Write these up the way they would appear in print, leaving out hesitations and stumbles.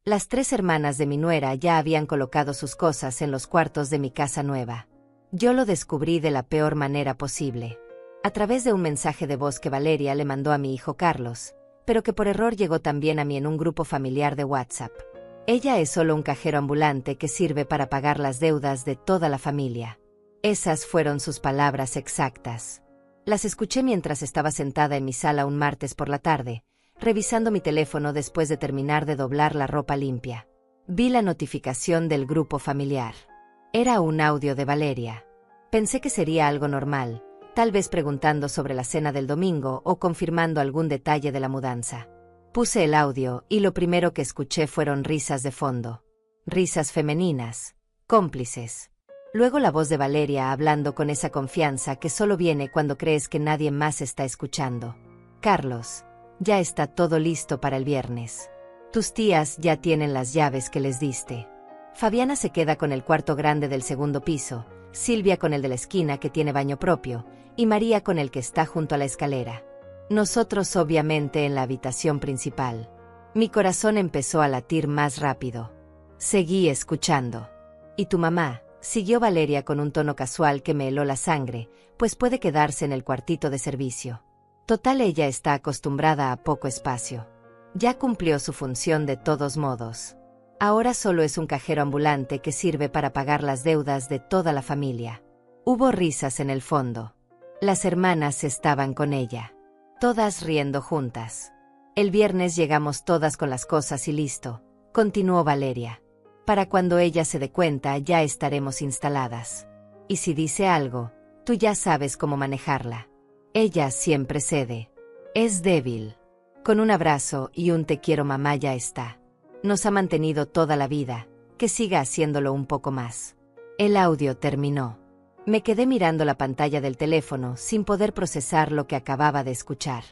Las 3 hermanas de mi nuera ya habían colocado sus cosas en los cuartos de mi casa nueva. Yo lo descubrí de la peor manera posible. A través de un mensaje de voz que Valeria le mandó a mi hijo Carlos, pero que por error llegó también a mí en un grupo familiar de WhatsApp. Ella es solo un cajero ambulante que sirve para pagar las deudas de toda la familia. Esas fueron sus palabras exactas. Las escuché mientras estaba sentada en mi sala un martes por la tarde, revisando mi teléfono después de terminar de doblar la ropa limpia. Vi la notificación del grupo familiar. Era un audio de Valeria. Pensé que sería algo normal, tal vez preguntando sobre la cena del domingo o confirmando algún detalle de la mudanza. Puse el audio y lo primero que escuché fueron risas de fondo. Risas femeninas, cómplices. Luego la voz de Valeria hablando con esa confianza que solo viene cuando crees que nadie más está escuchando. Carlos, ya está todo listo para el viernes. Tus tías ya tienen las llaves que les diste. Fabiana se queda con el cuarto grande del segundo piso, Silvia con el de la esquina que tiene baño propio, y María con el que está junto a la escalera. Nosotros obviamente en la habitación principal. Mi corazón empezó a latir más rápido. Seguí escuchando. ¿Y tu mamá? Siguió Valeria con un tono casual que me heló la sangre, pues puede quedarse en el cuartito de servicio. Total, ella está acostumbrada a poco espacio. Ya cumplió su función de todos modos. Ahora solo es un cajero ambulante que sirve para pagar las deudas de toda la familia. Hubo risas en el fondo. Las hermanas estaban con ella. Todas riendo juntas. El viernes llegamos todas con las cosas y listo, continuó Valeria. Para cuando ella se dé cuenta ya estaremos instaladas. Y si dice algo, tú ya sabes cómo manejarla. Ella siempre cede. Es débil. Con un abrazo y un te quiero mamá ya está. Nos ha mantenido toda la vida, que siga haciéndolo un poco más. El audio terminó. Me quedé mirando la pantalla del teléfono sin poder procesar lo que acababa de escuchar.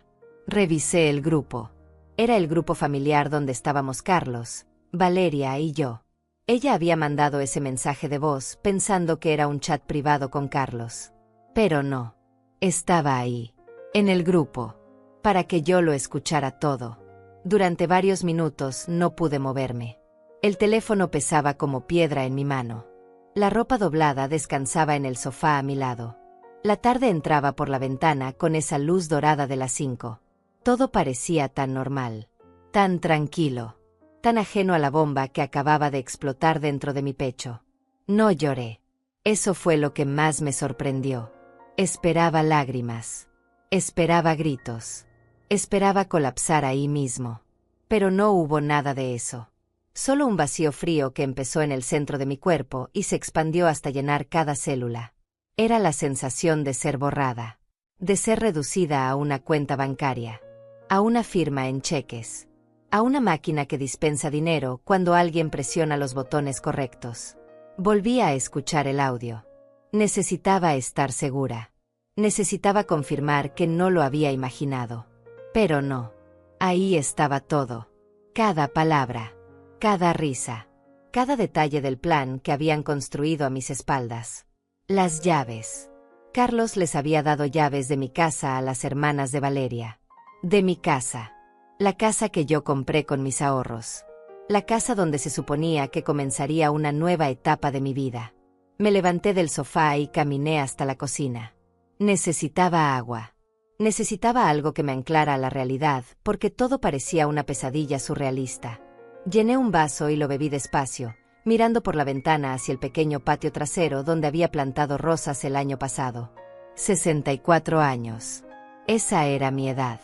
Revisé el grupo. Era el grupo familiar donde estábamos Carlos, Valeria y yo. Ella había mandado ese mensaje de voz pensando que era un chat privado con Carlos. Pero no. Estaba ahí, en el grupo, para que yo lo escuchara todo. Durante varios minutos no pude moverme. El teléfono pesaba como piedra en mi mano. La ropa doblada descansaba en el sofá a mi lado. La tarde entraba por la ventana con esa luz dorada de las 5. Todo parecía tan normal, tan tranquilo, tan ajeno a la bomba que acababa de explotar dentro de mi pecho. No lloré. Eso fue lo que más me sorprendió. Esperaba lágrimas. Esperaba gritos. Esperaba colapsar ahí mismo. Pero no hubo nada de eso. Solo un vacío frío que empezó en el centro de mi cuerpo y se expandió hasta llenar cada célula. Era la sensación de ser borrada. De ser reducida a una cuenta bancaria. A una firma en cheques. A una máquina que dispensa dinero cuando alguien presiona los botones correctos. Volví a escuchar el audio. Necesitaba estar segura. Necesitaba confirmar que no lo había imaginado. Pero no. Ahí estaba todo. Cada palabra. Cada risa. Cada detalle del plan que habían construido a mis espaldas. Las llaves. Carlos les había dado llaves de mi casa a las hermanas de Valeria. De mi casa. La casa que yo compré con mis ahorros. La casa donde se suponía que comenzaría una nueva etapa de mi vida. Me levanté del sofá y caminé hasta la cocina. Necesitaba agua. Necesitaba algo que me anclara a la realidad, porque todo parecía una pesadilla surrealista. Llené un vaso y lo bebí despacio, mirando por la ventana hacia el pequeño patio trasero donde había plantado rosas el año pasado. 64 años. Esa era mi edad.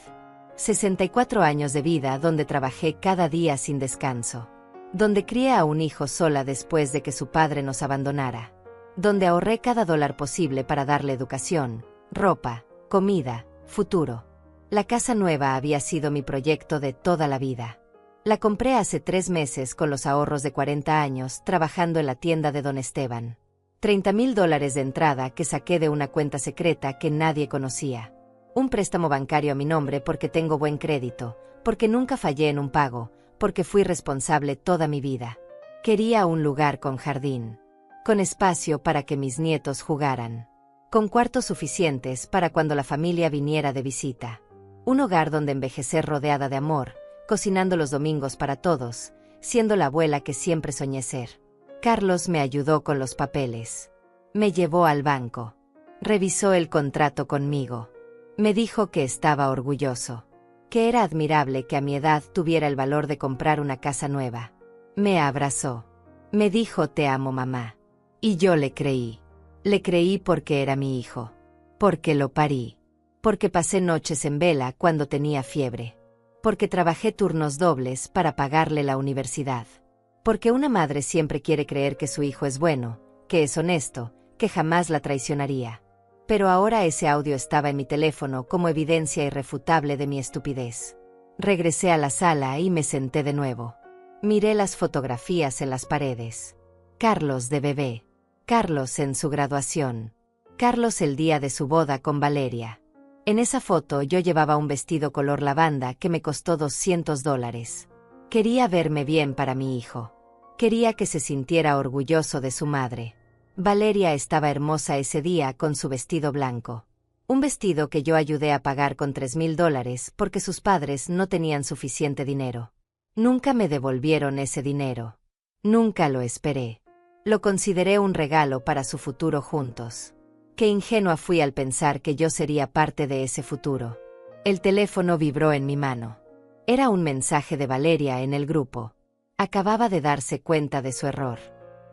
64 años de vida donde trabajé cada día sin descanso. Donde crié a un hijo sola después de que su padre nos abandonara. Donde ahorré cada dólar posible para darle educación, ropa, comida, futuro. La casa nueva había sido mi proyecto de toda la vida. La compré hace 3 meses con los ahorros de 40 años trabajando en la tienda de Don Esteban. $30,000 de entrada que saqué de una cuenta secreta que nadie conocía. Un préstamo bancario a mi nombre porque tengo buen crédito, porque nunca fallé en un pago, porque fui responsable toda mi vida. Quería un lugar con jardín. Con espacio para que mis nietos jugaran. Con cuartos suficientes para cuando la familia viniera de visita. Un hogar donde envejecer rodeada de amor, cocinando los domingos para todos, siendo la abuela que siempre soñé ser. Carlos me ayudó con los papeles. Me llevó al banco. Revisó el contrato conmigo. Me dijo que estaba orgulloso. Que era admirable que a mi edad tuviera el valor de comprar una casa nueva. Me abrazó. Me dijo te amo mamá. Y yo le creí. Le creí porque era mi hijo. Porque lo parí. Porque pasé noches en vela cuando tenía fiebre. Porque trabajé turnos dobles para pagarle la universidad. Porque una madre siempre quiere creer que su hijo es bueno, que es honesto, que jamás la traicionaría. Pero ahora ese audio estaba en mi teléfono como evidencia irrefutable de mi estupidez. Regresé a la sala y me senté de nuevo. Miré las fotografías en las paredes. Carlos de bebé. Carlos en su graduación. Carlos el día de su boda con Valeria. En esa foto yo llevaba un vestido color lavanda que me costó $200. Quería verme bien para mi hijo. Quería que se sintiera orgulloso de su madre. Valeria estaba hermosa ese día con su vestido blanco. Un vestido que yo ayudé a pagar con $3,000 porque sus padres no tenían suficiente dinero. Nunca me devolvieron ese dinero. Nunca lo esperé. Lo consideré un regalo para su futuro juntos. Qué ingenua fui al pensar que yo sería parte de ese futuro. El teléfono vibró en mi mano. Era un mensaje de Valeria en el grupo. Acababa de darse cuenta de su error.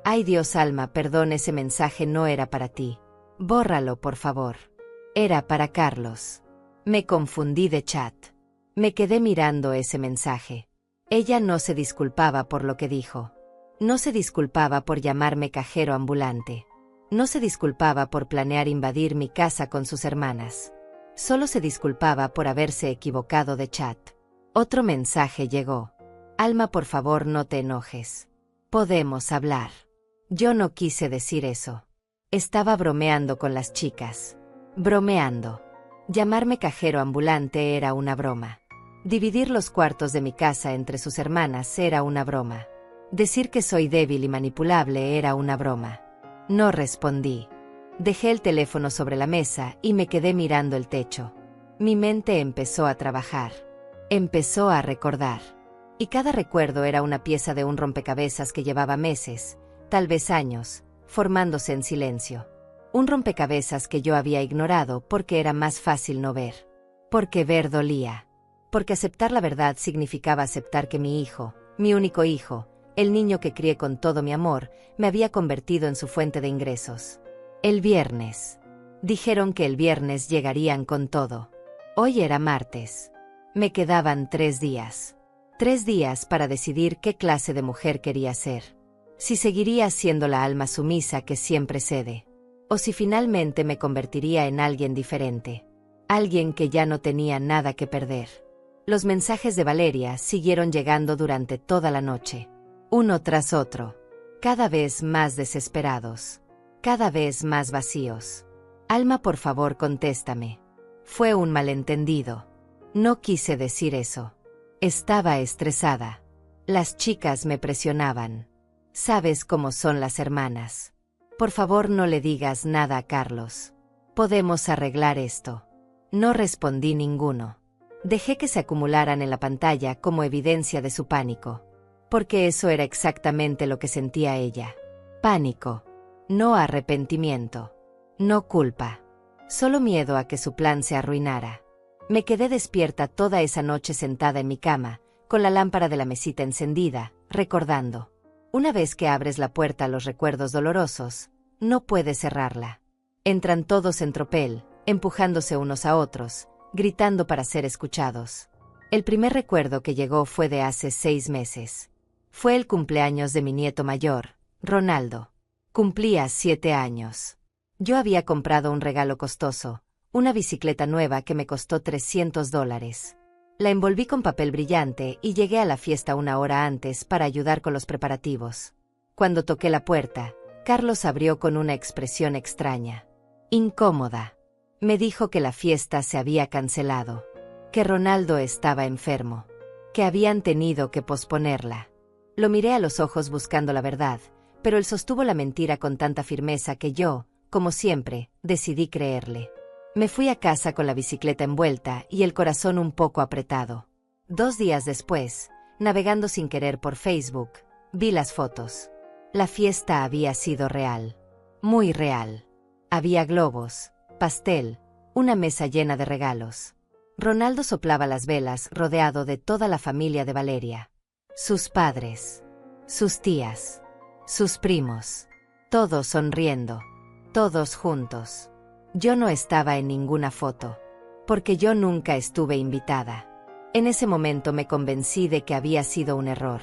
Ay Dios Alma, perdón, ese mensaje no era para ti. Bórralo, por favor. Era para Carlos. Me confundí de chat. Me quedé mirando ese mensaje. Ella no se disculpaba por lo que dijo. No se disculpaba por llamarme cajero ambulante. No se disculpaba por planear invadir mi casa con sus hermanas. Solo se disculpaba por haberse equivocado de chat. Otro mensaje llegó. Alma, por favor, no te enojes. Podemos hablar. Yo no quise decir eso. Estaba bromeando con las chicas. Bromeando. Llamarme cajero ambulante era una broma. Dividir los cuartos de mi casa entre sus hermanas era una broma. Decir que soy débil y manipulable era una broma. No respondí. Dejé el teléfono sobre la mesa y me quedé mirando el techo. Mi mente empezó a trabajar. Empezó a recordar. Y cada recuerdo era una pieza de un rompecabezas que llevaba meses, tal vez años, formándose en silencio. Un rompecabezas que yo había ignorado porque era más fácil no ver. Porque ver dolía. Porque aceptar la verdad significaba aceptar que mi hijo, mi único hijo, el niño que crié con todo mi amor, me había convertido en su fuente de ingresos. El viernes. Dijeron que el viernes llegarían con todo. Hoy era martes. Me quedaban 3 días. 3 días para decidir qué clase de mujer quería ser. Si seguiría siendo la alma sumisa que siempre cede. O si finalmente me convertiría en alguien diferente. Alguien que ya no tenía nada que perder. Los mensajes de Valeria siguieron llegando durante toda la noche. Uno tras otro. Cada vez más desesperados. Cada vez más vacíos. Alma, por favor, contéstame. Fue un malentendido. No quise decir eso. Estaba estresada. Las chicas me presionaban. Sabes cómo son las hermanas. Por favor, no le digas nada a Carlos. Podemos arreglar esto. No respondí ninguno. Dejé que se acumularan en la pantalla como evidencia de su pánico. Porque eso era exactamente lo que sentía ella. Pánico. No arrepentimiento. No culpa. Solo miedo a que su plan se arruinara. Me quedé despierta toda esa noche sentada en mi cama, con la lámpara de la mesita encendida, recordando. Una vez que abres la puerta a los recuerdos dolorosos, no puedes cerrarla. Entran todos en tropel, empujándose unos a otros, gritando para ser escuchados. El primer recuerdo que llegó fue de hace 6 meses. Fue el cumpleaños de mi nieto mayor, Ronaldo. Cumplía 7 años. Yo había comprado un regalo costoso, una bicicleta nueva que me costó $300. La envolví con papel brillante y llegué a la fiesta 1 hora antes para ayudar con los preparativos. Cuando toqué la puerta, Carlos abrió con una expresión extraña. Incómoda. Me dijo que la fiesta se había cancelado, que Ronaldo estaba enfermo, que habían tenido que posponerla. Lo miré a los ojos buscando la verdad, pero él sostuvo la mentira con tanta firmeza que yo, como siempre, decidí creerle. Me fui a casa con la bicicleta envuelta y el corazón un poco apretado. 2 días después, Navegando sin querer por Facebook, vi las fotos. La fiesta había sido real. Muy real. Había globos, pastel, una mesa llena de regalos. Ronaldo soplaba las velas rodeado de toda la familia de Valeria. Sus padres, sus tías, sus primos. Todos sonriendo. Todos juntos. Yo no estaba en ninguna foto. Porque yo nunca estuve invitada. En ese momento me convencí de que había sido un error.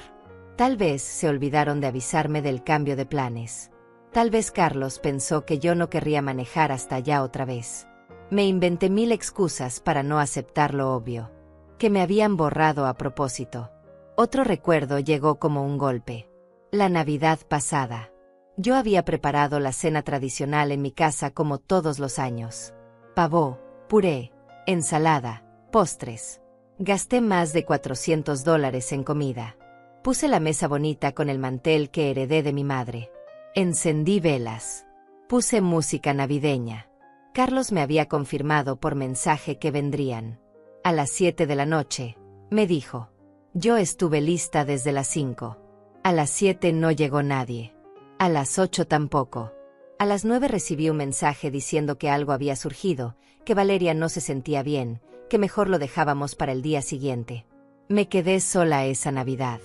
Tal vez se olvidaron de avisarme del cambio de planes. Tal vez Carlos pensó que yo no querría manejar hasta allá otra vez. Me inventé 1000 excusas para no aceptar lo obvio. Que me habían borrado a propósito. Otro recuerdo llegó como un golpe. La Navidad pasada. Yo había preparado la cena tradicional en mi casa como todos los años. Pavó, puré, ensalada, postres. Gasté más de $400 en comida. Puse la mesa bonita con el mantel que heredé de mi madre. Encendí velas. Puse música navideña. Carlos me había confirmado por mensaje que vendrían. A las 7 de la noche, me dijo. Yo estuve lista desde las 5. A las 7 no llegó nadie. A las 8 tampoco. A las 9 recibí un mensaje diciendo que algo había surgido, que Valeria no se sentía bien, que mejor lo dejábamos para el día siguiente. Me quedé sola esa Navidad.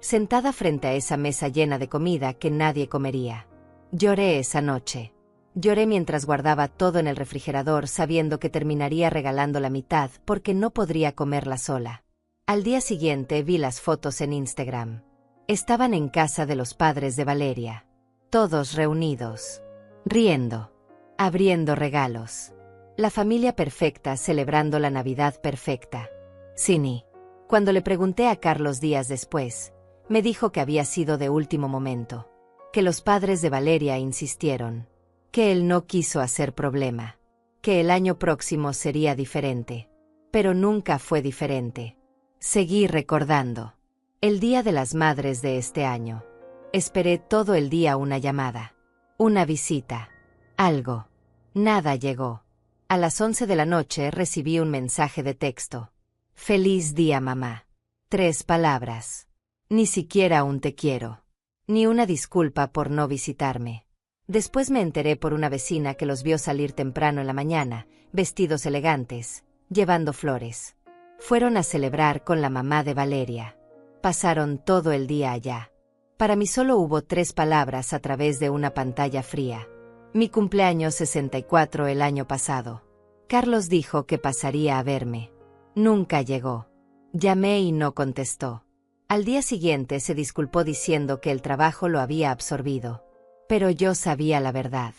Sentada frente a esa mesa llena de comida que nadie comería. Lloré esa noche. Lloré mientras guardaba todo en el refrigerador sabiendo que terminaría regalando la mitad porque no podría comerla sola. Al día siguiente vi las fotos en Instagram. Estaban en casa de los padres de Valeria. Todos reunidos. Riendo. Abriendo regalos. La familia perfecta celebrando la Navidad perfecta. Cini. Cuando le pregunté a Carlos días después, me dijo que había sido de último momento. Que los padres de Valeria insistieron. Que él no quiso hacer problema. Que el año próximo sería diferente. Pero nunca fue diferente. Seguí recordando. El día de las madres de este año. Esperé todo el día una llamada. Una visita. Algo. Nada llegó. A las 11 de la noche recibí un mensaje de texto. Feliz día, mamá. 3 palabras. Ni siquiera un te quiero. Ni una disculpa por no visitarme. Después me enteré por una vecina que los vio salir temprano en la mañana, vestidos elegantes, llevando flores. Fueron a celebrar con la mamá de Valeria. Pasaron todo el día allá. Para mí solo hubo 3 palabras a través de una pantalla fría. Mi cumpleaños 64 el año pasado. Carlos dijo que pasaría a verme. Nunca llegó. Llamé y no contestó. Al día siguiente se disculpó diciendo que el trabajo lo había absorbido. Pero yo sabía la verdad.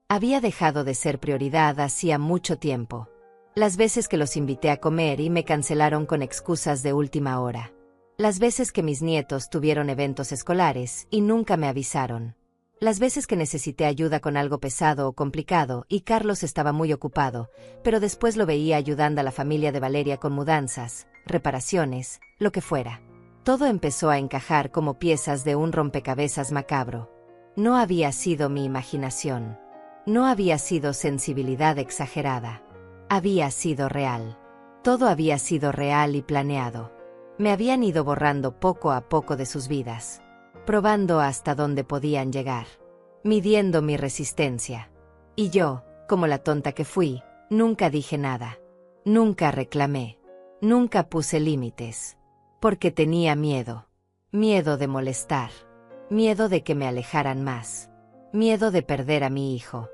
Había dejado de ser prioridad hacía mucho tiempo. Las veces que los invité a comer y me cancelaron con excusas de última hora. Las veces que mis nietos tuvieron eventos escolares y nunca me avisaron. Las veces que necesité ayuda con algo pesado o complicado y Carlos estaba muy ocupado, pero después lo veía ayudando a la familia de Valeria con mudanzas, reparaciones, lo que fuera. Todo empezó a encajar como piezas de un rompecabezas macabro. No había sido mi imaginación. No había sido sensibilidad exagerada. Había sido real. Todo había sido real y planeado. Me habían ido borrando poco a poco de sus vidas. Probando hasta dónde podían llegar. Midiendo mi resistencia. Y yo, como la tonta que fui, nunca dije nada. Nunca reclamé. Nunca puse límites. Porque tenía miedo. Miedo de molestar. Miedo de que me alejaran más. Miedo de perder a mi hijo.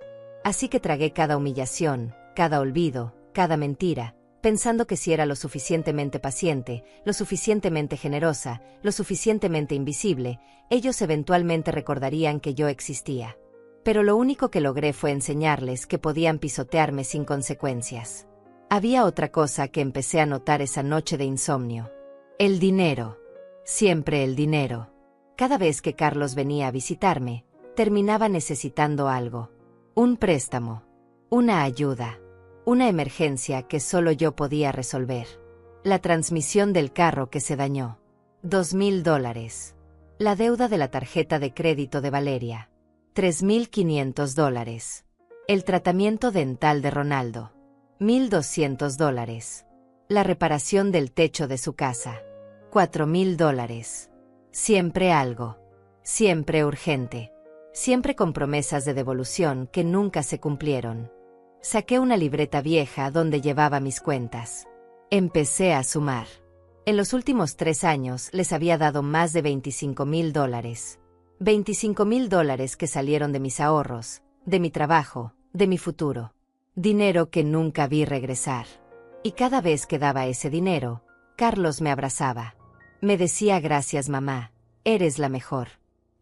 Así que tragué cada humillación, cada olvido, cada mentira, pensando que si era lo suficientemente paciente, lo suficientemente generosa, lo suficientemente invisible, ellos eventualmente recordarían que yo existía. Pero lo único que logré fue enseñarles que podían pisotearme sin consecuencias. Había otra cosa que empecé a notar esa noche de insomnio. El dinero. Siempre el dinero. Cada vez que Carlos venía a visitarme, terminaba necesitando algo. Un préstamo. Una ayuda. Una emergencia que solo yo podía resolver. La transmisión del carro que se dañó. $2,000. La deuda de la tarjeta de crédito de Valeria. $3,500. El tratamiento dental de Ronaldo. $1,200. La reparación del techo de su casa. $4,000. Siempre algo. Siempre urgente. Siempre con promesas de devolución que nunca se cumplieron. Saqué una libreta vieja donde llevaba mis cuentas. Empecé a sumar. En los últimos 3 años les había dado más de $25,000. $25,000 que salieron de mis ahorros, de mi trabajo, de mi futuro. Dinero que nunca vi regresar. Y cada vez que daba ese dinero, Carlos me abrazaba. Me decía gracias mamá, eres la mejor.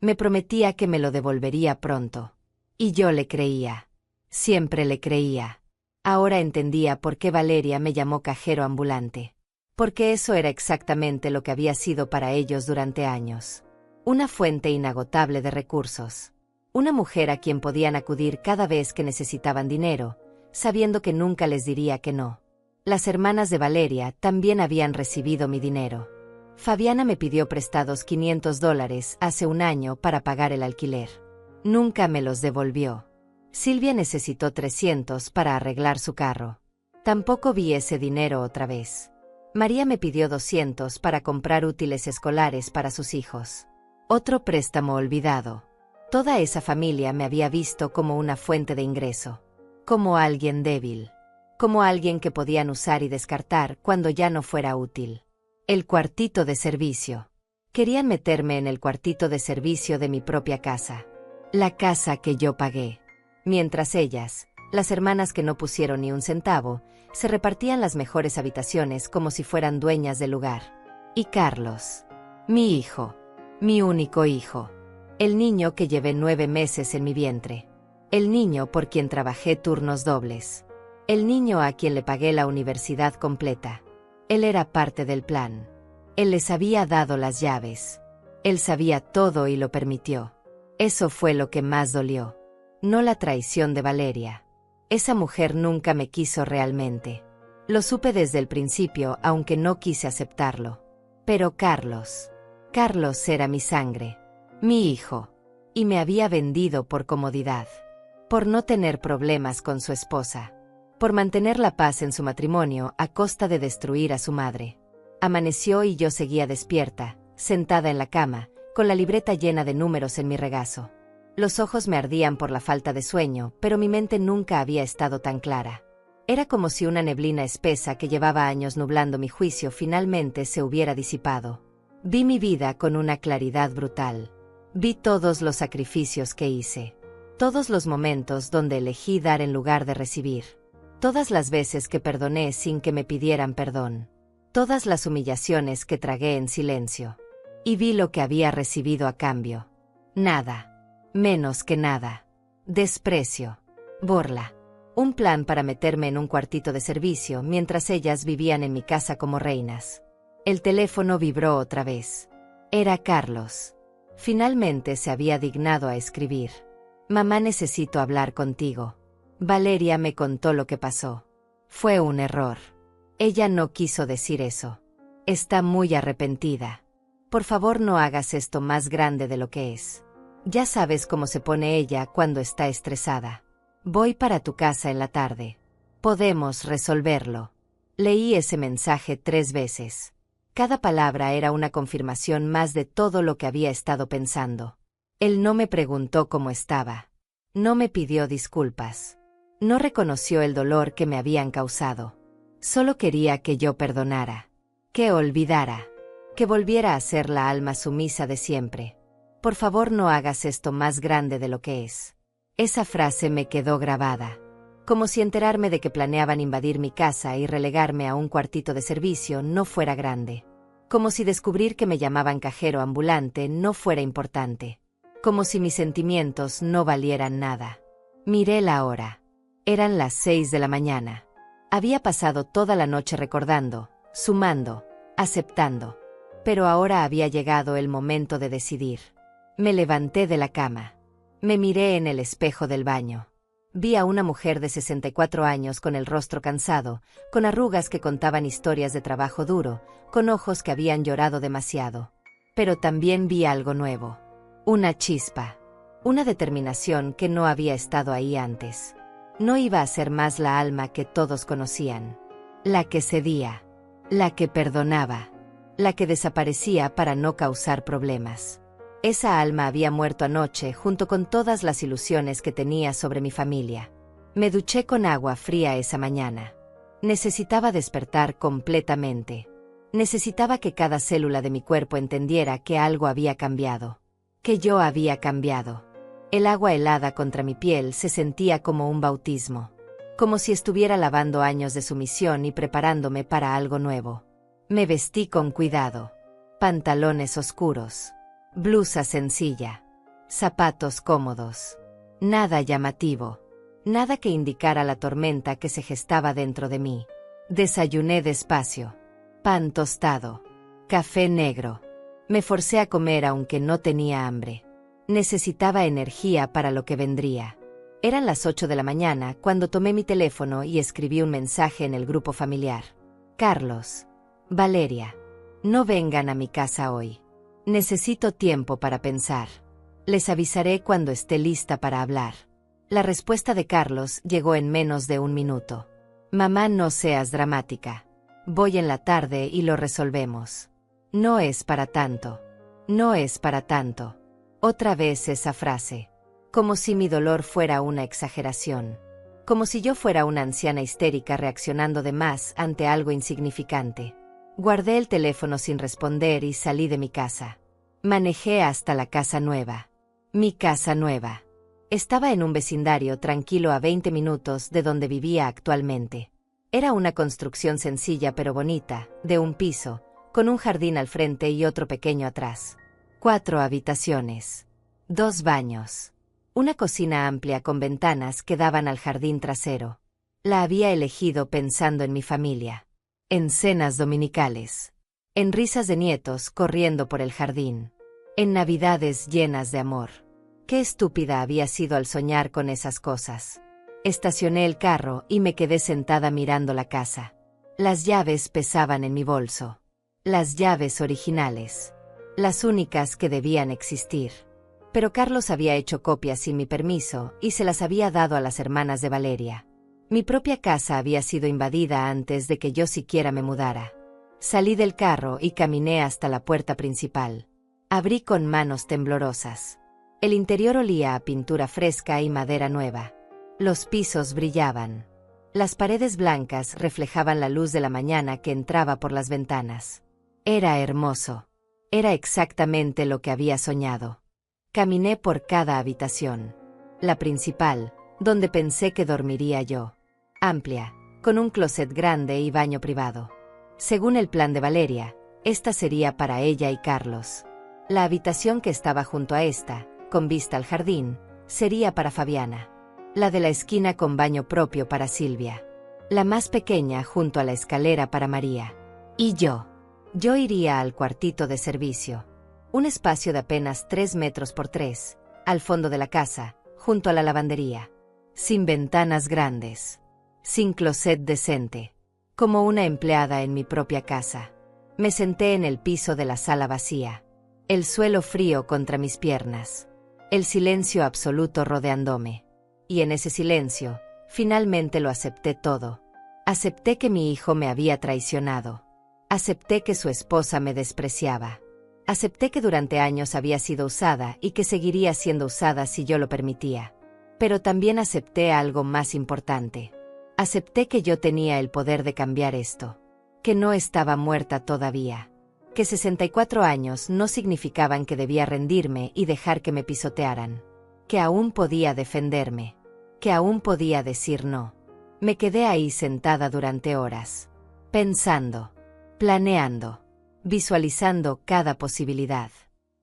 Me prometía que me lo devolvería pronto. Y yo le creía. Siempre le creía. Ahora entendía por qué Valeria me llamó cajero ambulante. Porque eso era exactamente lo que había sido para ellos durante años. Una fuente inagotable de recursos. Una mujer a quien podían acudir cada vez que necesitaban dinero, sabiendo que nunca les diría que no. Las hermanas de Valeria también habían recibido mi dinero. Fabiana me pidió prestados $500 hace un año para pagar el alquiler. Nunca me los devolvió. Silvia necesitó 300 para arreglar su carro. Tampoco vi ese dinero otra vez. María me pidió 200 para comprar útiles escolares para sus hijos. Otro préstamo olvidado. Toda esa familia me había visto como una fuente de ingreso. Como alguien débil. Como alguien que podían usar y descartar cuando ya no fuera útil. El cuartito de servicio. Querían meterme en el cuartito de servicio de mi propia casa. La casa que yo pagué. Mientras ellas, las hermanas que no pusieron ni un centavo, se repartían las mejores habitaciones como si fueran dueñas del lugar. Y Carlos. Mi hijo. Mi único hijo. El niño que llevé 9 meses en mi vientre. El niño por quien trabajé turnos dobles. El niño a quien le pagué la universidad completa. Él era parte del plan. Él les había dado las llaves. Él sabía todo y lo permitió. Eso fue lo que más dolió. No la traición de Valeria. Esa mujer nunca me quiso realmente. Lo supe desde el principio, aunque no quise aceptarlo. Pero Carlos era mi sangre, mi hijo. Y me había vendido por comodidad. Por no tener problemas con su esposa. Por mantener la paz en su matrimonio a costa de destruir a su madre. Amaneció y yo seguía despierta, sentada en la cama, con la libreta llena de números en mi regazo. Los ojos me ardían por la falta de sueño, pero mi mente nunca había estado tan clara. Era como si una neblina espesa que llevaba años nublando mi juicio finalmente se hubiera disipado. Vi mi vida con una claridad brutal. Vi todos los sacrificios que hice. Todos los momentos donde elegí dar en lugar de recibir. Todas las veces que perdoné sin que me pidieran perdón. Todas las humillaciones que tragué en silencio. Y vi lo que había recibido a cambio. Nada. Menos que nada. Desprecio. Burla. Un plan para meterme en un cuartito de servicio mientras ellas vivían en mi casa como reinas. El teléfono vibró otra vez. Era Carlos. Finalmente se había dignado a escribir. Mamá, necesito hablar contigo. Valeria me contó lo que pasó. Fue un error. Ella no quiso decir eso. Está muy arrepentida. Por favor, no hagas esto más grande de lo que es. Ya sabes cómo se pone ella cuando está estresada. Voy para tu casa en la tarde. Podemos resolverlo. Leí ese mensaje 3 veces. Cada palabra era una confirmación más de todo lo que había estado pensando. Él no me preguntó cómo estaba. No me pidió disculpas. No reconoció el dolor que me habían causado. Solo quería que yo perdonara. Que olvidara. Que volviera a ser la alma sumisa de siempre. Por favor, no hagas esto más grande de lo que es. Esa frase me quedó grabada. Como si enterarme de que planeaban invadir mi casa y relegarme a un cuartito de servicio no fuera grande. Como si descubrir que me llamaban cajero ambulante no fuera importante. Como si mis sentimientos no valieran nada. Miré la hora. Eran las 6 de la mañana. Había pasado toda la noche recordando, sumando, aceptando. Pero ahora había llegado el momento de decidir. Me levanté de la cama. Me miré en el espejo del baño. Vi a una mujer de 64 años con el rostro cansado, con arrugas que contaban historias de trabajo duro, con ojos que habían llorado demasiado. Pero también vi algo nuevo. Una chispa. Una determinación que no había estado ahí antes. No iba a ser más la alma que todos conocían. La que cedía. La que perdonaba. la que desaparecía para no causar problemas. Esa alma había muerto anoche junto con todas las ilusiones que tenía sobre mi familia. Me duché con agua fría esa mañana. Necesitaba despertar completamente. Necesitaba que cada célula de mi cuerpo entendiera que algo había cambiado. Que yo había cambiado. El agua helada contra mi piel se sentía como un bautismo. Como si estuviera lavando años de sumisión y preparándome para algo nuevo. Me vestí con cuidado. Pantalones oscuros. Blusa sencilla. Zapatos cómodos. Nada llamativo. Nada que indicara la tormenta que se gestaba dentro de mí. Desayuné despacio. Pan tostado. Café negro. Me forcé a comer aunque no tenía hambre. Necesitaba energía para lo que vendría. Eran las 8 de la mañana cuando tomé mi teléfono y escribí un mensaje en el grupo familiar. Carlos. Valeria. No vengan a mi casa hoy. Necesito tiempo para pensar. Les avisaré cuando esté lista para hablar. La respuesta de Carlos llegó en menos de un minuto. Mamá, no seas dramática. Voy en la tarde y lo resolvemos. No es para tanto. No es para tanto. Otra vez esa frase. Como si mi dolor fuera una exageración. Como si yo fuera una anciana histérica reaccionando de más ante algo insignificante. Guardé el teléfono sin responder y salí de mi casa. Manejé hasta la casa nueva. Mi casa nueva. Estaba en un vecindario tranquilo a 20 minutos de donde vivía actualmente. Era una construcción sencilla pero bonita, de un piso, con un jardín al frente y otro pequeño atrás. 4 habitaciones. 2 baños. Una cocina amplia con ventanas que daban al jardín trasero. La había elegido pensando en mi familia. En cenas dominicales. En risas de nietos corriendo por el jardín. En navidades llenas de amor. Qué estúpida había sido al soñar con esas cosas. Estacioné el carro y me quedé sentada mirando la casa. Las llaves pesaban en mi bolso. Las llaves originales. Las únicas que debían existir. Pero Carlos había hecho copias sin mi permiso y se las había dado a las hermanas de Valeria. Mi propia casa había sido invadida antes de que yo siquiera me mudara. Salí del carro y caminé hasta la puerta principal. Abrí con manos temblorosas. El interior olía a pintura fresca y madera nueva. Los pisos brillaban. Las paredes blancas reflejaban la luz de la mañana que entraba por las ventanas. Era hermoso. Era exactamente lo que había soñado. Caminé por cada habitación. La principal, donde pensé que dormiría yo. Amplia, con un closet grande y baño privado. Según el plan de Valeria, esta sería para ella y Carlos. La habitación que estaba junto a esta, con vista al jardín, sería para Fabiana. La de la esquina con baño propio para Silvia. La más pequeña junto a la escalera para María. Y yo. Yo iría al cuartito de servicio. Un espacio de apenas 3 metros por 3, al fondo de la casa, junto a la lavandería. Sin ventanas grandes. Sin closet decente. Como una empleada en mi propia casa. Me senté en el piso de la sala vacía. El suelo frío contra mis piernas. El silencio absoluto rodeándome. Y en ese silencio, finalmente lo acepté todo. Acepté que mi hijo me había traicionado. Acepté que su esposa me despreciaba. Acepté que durante años había sido usada y que seguiría siendo usada si yo lo permitía. Pero también acepté algo más importante. Acepté que yo tenía el poder de cambiar esto. Que no estaba muerta todavía. Que 64 años no significaban que debía rendirme y dejar que me pisotearan. Que aún podía defenderme. Que aún podía decir no. Me quedé ahí sentada durante horas. Pensando. Planeando. Visualizando cada posibilidad.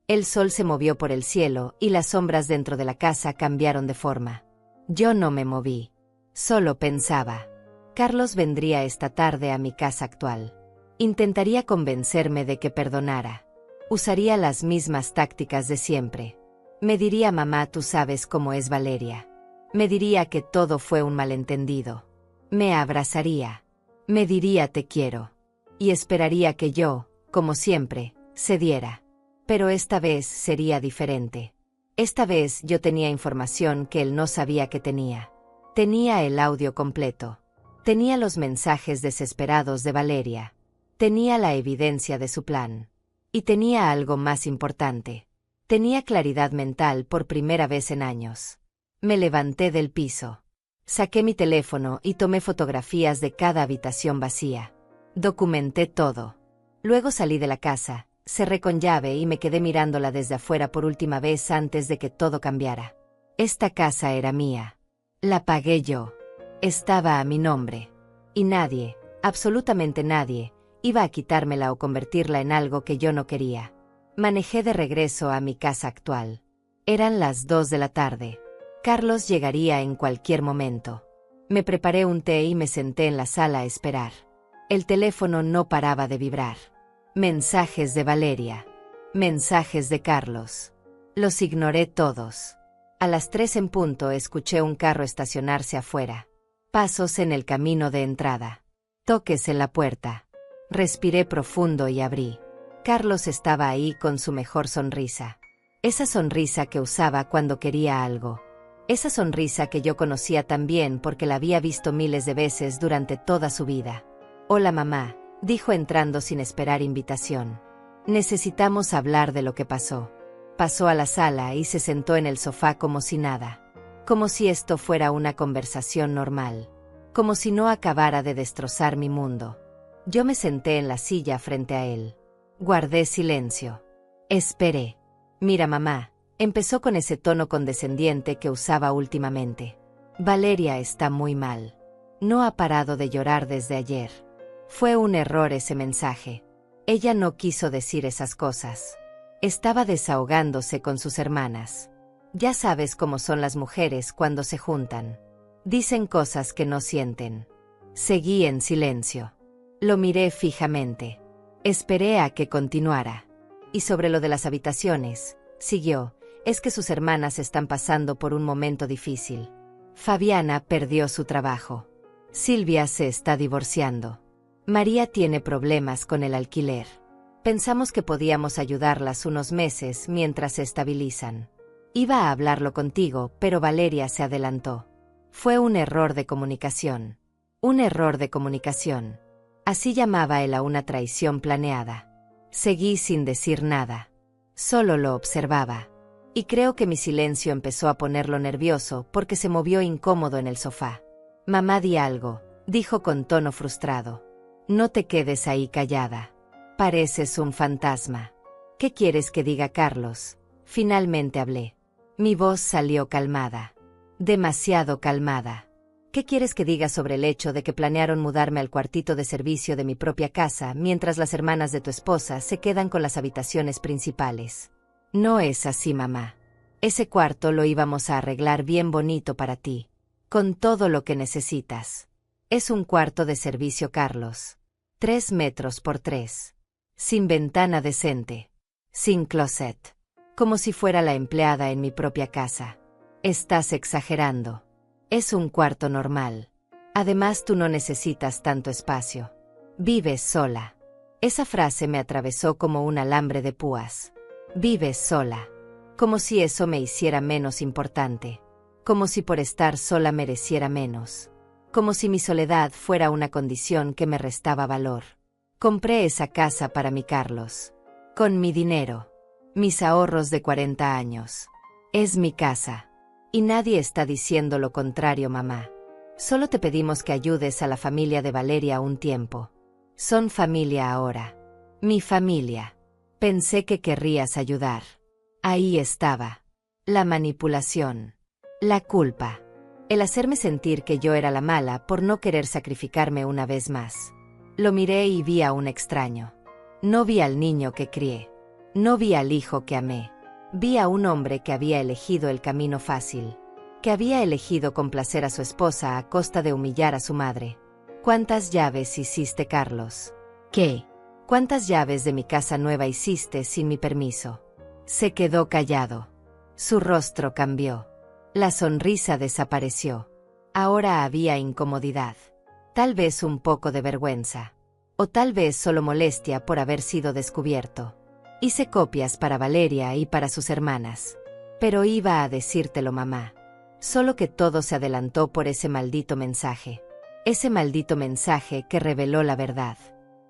El sol se movió por el cielo y las sombras dentro de la casa cambiaron de forma. Yo no me moví. Solo pensaba. Carlos vendría esta tarde a mi casa actual. Intentaría convencerme de que perdonara. Usaría las mismas tácticas de siempre. Me diría: mamá, tú sabes cómo es Valeria. Me diría que todo fue un malentendido. Me abrazaría. Me diría: te quiero. Y esperaría que yo, como siempre, cediera. Pero esta vez sería diferente. Esta vez yo tenía información que él no sabía que tenía. Tenía el audio completo. Tenía los mensajes desesperados de Valeria. Tenía la evidencia de su plan. Y tenía algo más importante. Tenía claridad mental por primera vez en años. Me levanté del piso. Saqué mi teléfono y tomé fotografías de cada habitación vacía. Documenté todo. Luego salí de la casa, cerré con llave y me quedé mirándola desde afuera por última vez antes de que todo cambiara. Esta casa era mía. La pagué yo. Estaba a mi nombre. Y nadie, absolutamente nadie, iba a quitármela o convertirla en algo que yo no quería. Manejé de regreso a mi casa actual. Eran las 2 de la tarde. Carlos llegaría en cualquier momento. Me preparé un té y me senté en la sala a esperar. El teléfono no paraba de vibrar. Mensajes de Valeria. Mensajes de Carlos. Los ignoré todos. A las 3 en punto escuché un carro estacionarse afuera. Pasos en el camino de entrada. Toques en la puerta. Respiré profundo y abrí. Carlos estaba ahí con su mejor sonrisa. Esa sonrisa que usaba cuando quería algo. Esa sonrisa que yo conocía tan bien porque la había visto miles de veces durante toda su vida. «Hola mamá», dijo entrando sin esperar invitación. «Necesitamos hablar de lo que pasó». Pasó a la sala y se sentó en el sofá como si nada. Como si esto fuera una conversación normal. Como si no acabara de destrozar mi mundo. Yo me senté en la silla frente a él. Guardé silencio. Esperé. «Mira mamá», empezó con ese tono condescendiente que usaba últimamente. «Valeria está muy mal. No ha parado de llorar desde ayer. Fue un error ese mensaje. Ella no quiso decir esas cosas. Estaba desahogándose con sus hermanas. Ya sabes cómo son las mujeres cuando se juntan. Dicen cosas que no sienten». Seguí en silencio. Lo miré fijamente. Esperé a que continuara. Y sobre lo de las habitaciones, siguió, es que sus hermanas están pasando por un momento difícil. Fabiana perdió su trabajo. Silvia se está divorciando. María tiene problemas con el alquiler. Pensamos que podíamos ayudarlas unos meses mientras se estabilizan. Iba a hablarlo contigo, pero Valeria se adelantó. Fue un error de comunicación. Un error de comunicación. Así llamaba él a una traición planeada. Seguí sin decir nada. Solo lo observaba. Y creo que mi silencio empezó a ponerlo nervioso porque se movió incómodo en el sofá. «Mamá, di algo», dijo con tono frustrado. «No te quedes ahí callada. Pareces un fantasma». «¿Qué quieres que diga, Carlos?». Finalmente hablé. Mi voz salió calmada. Demasiado calmada. «¿Qué quieres que diga sobre el hecho de que planearon mudarme al cuartito de servicio de mi propia casa mientras las hermanas de tu esposa se quedan con las habitaciones principales?» «No es así, mamá. Ese cuarto lo íbamos a arreglar bien bonito para ti, con todo lo que necesitas. Es un cuarto de servicio, Carlos. 3 metros por 3. Sin ventana decente. Sin closet. Como si fuera la empleada en mi propia casa. Estás exagerando. Es un cuarto normal. Además, tú no necesitas tanto espacio. Vives sola». Esa frase me atravesó como un alambre de púas. Vives sola. Como si eso me hiciera menos importante. Como si por estar sola mereciera menos. Como si mi soledad fuera una condición que me restaba valor. Compré esa casa para mi Carlos. Con mi dinero. Mis ahorros de 40 años. Es mi casa. Y nadie está diciendo lo contrario, mamá. Solo te pedimos que ayudes a la familia de Valeria un tiempo. Son familia ahora. Mi familia. Pensé que querrías ayudar. Ahí estaba. La manipulación. La culpa. El hacerme sentir que yo era la mala por no querer sacrificarme una vez más. Lo miré y vi a un extraño. No vi al niño que crié. No vi al hijo que amé. Vi a un hombre que había elegido el camino fácil. Que había elegido complacer a su esposa a costa de humillar a su madre. ¿Cuántas llaves hiciste, Carlos? ¿Qué? ¿Cuántas llaves de mi casa nueva hiciste sin mi permiso? Se quedó callado. Su rostro cambió. La sonrisa desapareció. Ahora había incomodidad. Tal vez un poco de vergüenza. O tal vez solo molestia por haber sido descubierto. Hice copias para Valeria y para sus hermanas. Pero iba a decírtelo, mamá. Solo que todo se adelantó por ese maldito mensaje. Ese maldito mensaje que reveló la verdad.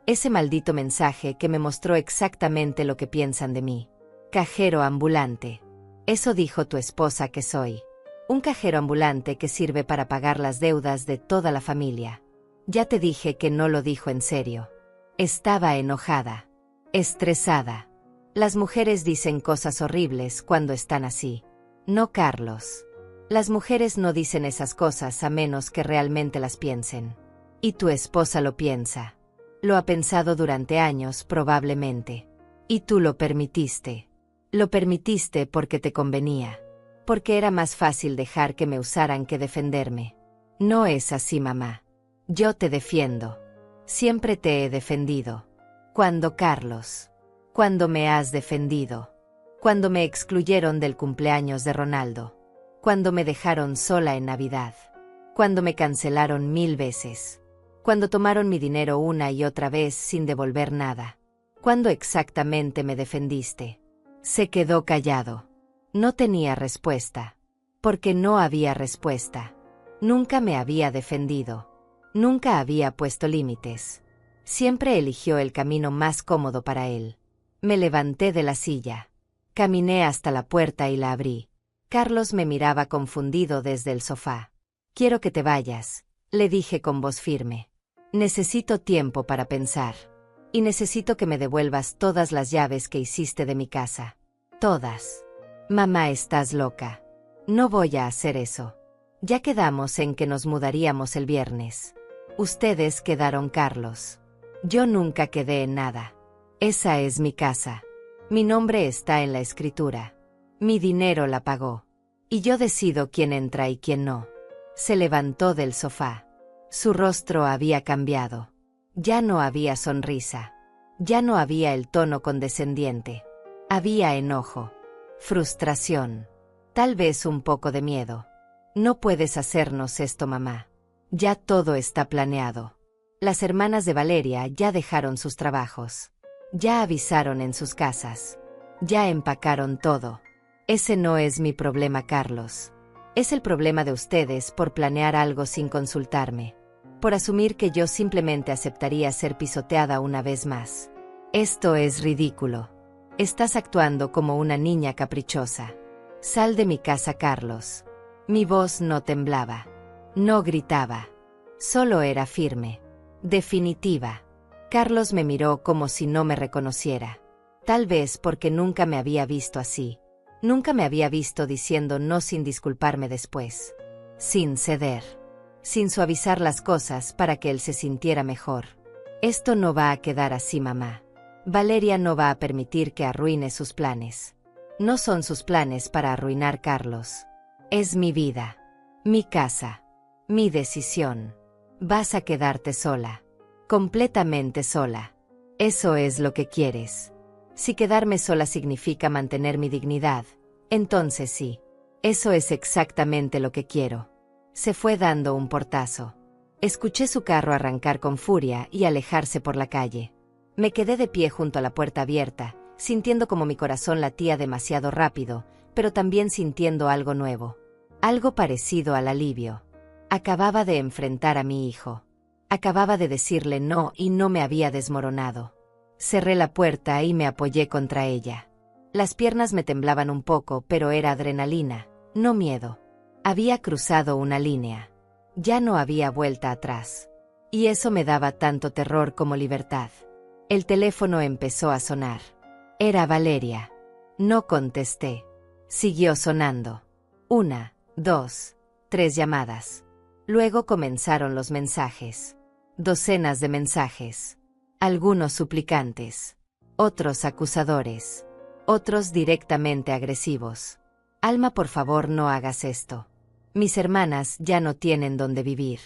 Ese maldito mensaje que me mostró exactamente lo que piensan de mí. Cajero ambulante. Eso dijo tu esposa que soy. Un cajero ambulante que sirve para pagar las deudas de toda la familia. Ya te dije que no lo dijo en serio. Estaba enojada. Estresada. Las mujeres dicen cosas horribles cuando están así. No, Carlos. Las mujeres no dicen esas cosas a menos que realmente las piensen. Y tu esposa lo piensa. Lo ha pensado durante años probablemente. Y tú lo permitiste. Lo permitiste porque te convenía. Porque era más fácil dejar que me usaran que defenderme. No es así, mamá. Yo te defiendo. Siempre te he defendido. ¿Cuándo, Carlos? ¿Cuándo me has defendido? Cuando me excluyeron del cumpleaños de Ronaldo. Cuando me dejaron sola en Navidad. Cuando me cancelaron 1000 veces. Cuando tomaron mi dinero una y otra vez sin devolver nada. ¿Cuándo exactamente me defendiste? Se quedó callado. No tenía respuesta. Porque no había respuesta. Nunca me había defendido. Nunca había puesto límites. Siempre eligió el camino más cómodo para él. Me levanté de la silla. Caminé hasta la puerta y la abrí. Carlos me miraba confundido desde el sofá. Quiero que te vayas, le dije con voz firme. Necesito tiempo para pensar. Y necesito que me devuelvas todas las llaves que hiciste de mi casa. Todas. Mamá, estás loca. No voy a hacer eso. Ya quedamos en que nos mudaríamos el viernes. Ustedes quedaron, Carlos. Yo nunca quedé en nada. Esa es mi casa. Mi nombre está en la escritura. Mi dinero la pagó. Y yo decido quién entra y quién no. Se levantó del sofá. Su rostro había cambiado. Ya no había sonrisa. Ya no había el tono condescendiente. Había enojo. Frustración. Tal vez un poco de miedo. No puedes hacernos esto, mamá. Ya todo está planeado. Las hermanas de Valeria ya dejaron sus trabajos. Ya avisaron en sus casas. Ya empacaron todo. Ese no es mi problema, Carlos. Es el problema de ustedes por planear algo sin consultarme. Por asumir que yo simplemente aceptaría ser pisoteada una vez más. Esto es ridículo. Estás actuando como una niña caprichosa. Sal de mi casa, Carlos. Mi voz no temblaba. No gritaba. Solo era firme. Definitiva. Carlos me miró como si no me reconociera. Tal vez porque nunca me había visto así. Nunca me había visto diciendo no sin disculparme después. Sin ceder. Sin suavizar las cosas para que él se sintiera mejor. Esto no va a quedar así, mamá. Valeria no va a permitir que arruine sus planes. No son sus planes para arruinar Carlos. Es mi vida. Mi casa. Mi decisión. Vas a quedarte sola. Completamente sola. Eso es lo que quieres. Si quedarme sola significa mantener mi dignidad, entonces sí. Eso es exactamente lo que quiero. Se fue dando un portazo. Escuché su carro arrancar con furia y alejarse por la calle. Me quedé de pie junto a la puerta abierta, sintiendo como mi corazón latía demasiado rápido, pero también sintiendo algo nuevo. Algo parecido al alivio. Acababa de enfrentar a mi hijo. Acababa de decirle no y no me había desmoronado. Cerré la puerta y me apoyé contra ella. Las piernas me temblaban un poco, pero era adrenalina, no miedo. Había cruzado una línea. Ya no había vuelta atrás. Y eso me daba tanto terror como libertad. El teléfono empezó a sonar. Era Valeria. No contesté. Siguió sonando. 1, 2, 3 llamadas. Luego comenzaron los mensajes. Docenas de mensajes. Algunos suplicantes. Otros acusadores. Otros directamente agresivos. Alma, por favor, no hagas esto. Mis hermanas ya no tienen dónde vivir.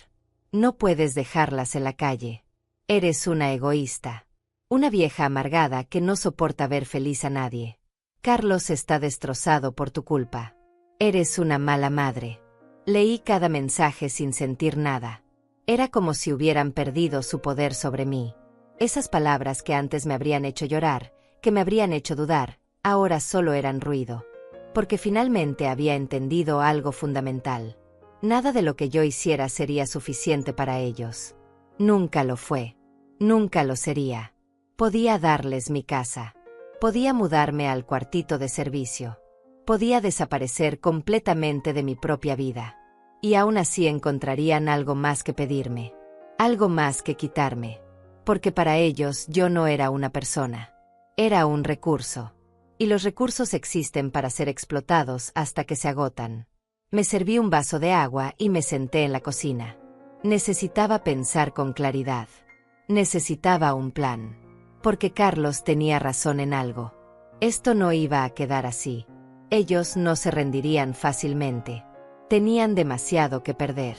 No puedes dejarlas en la calle. Eres una egoísta. Una vieja amargada que no soporta ver feliz a nadie. Carlos está destrozado por tu culpa. Eres una mala madre. Leí cada mensaje sin sentir nada. Era como si hubieran perdido su poder sobre mí. Esas palabras que antes me habrían hecho llorar, que me habrían hecho dudar, ahora solo eran ruido. Porque finalmente había entendido algo fundamental. Nada de lo que yo hiciera sería suficiente para ellos. Nunca lo fue. Nunca lo sería. Podía darles mi casa. Podía mudarme al cuartito de servicio. Podía desaparecer completamente de mi propia vida. Y aún así encontrarían algo más que pedirme. Algo más que quitarme. Porque para ellos yo no era una persona. Era un recurso. Y los recursos existen para ser explotados hasta que se agotan. Me serví un vaso de agua y me senté en la cocina. Necesitaba pensar con claridad. Necesitaba un plan. Porque Carlos tenía razón en algo. Esto no iba a quedar así. Ellos no se rendirían fácilmente. Tenían demasiado que perder.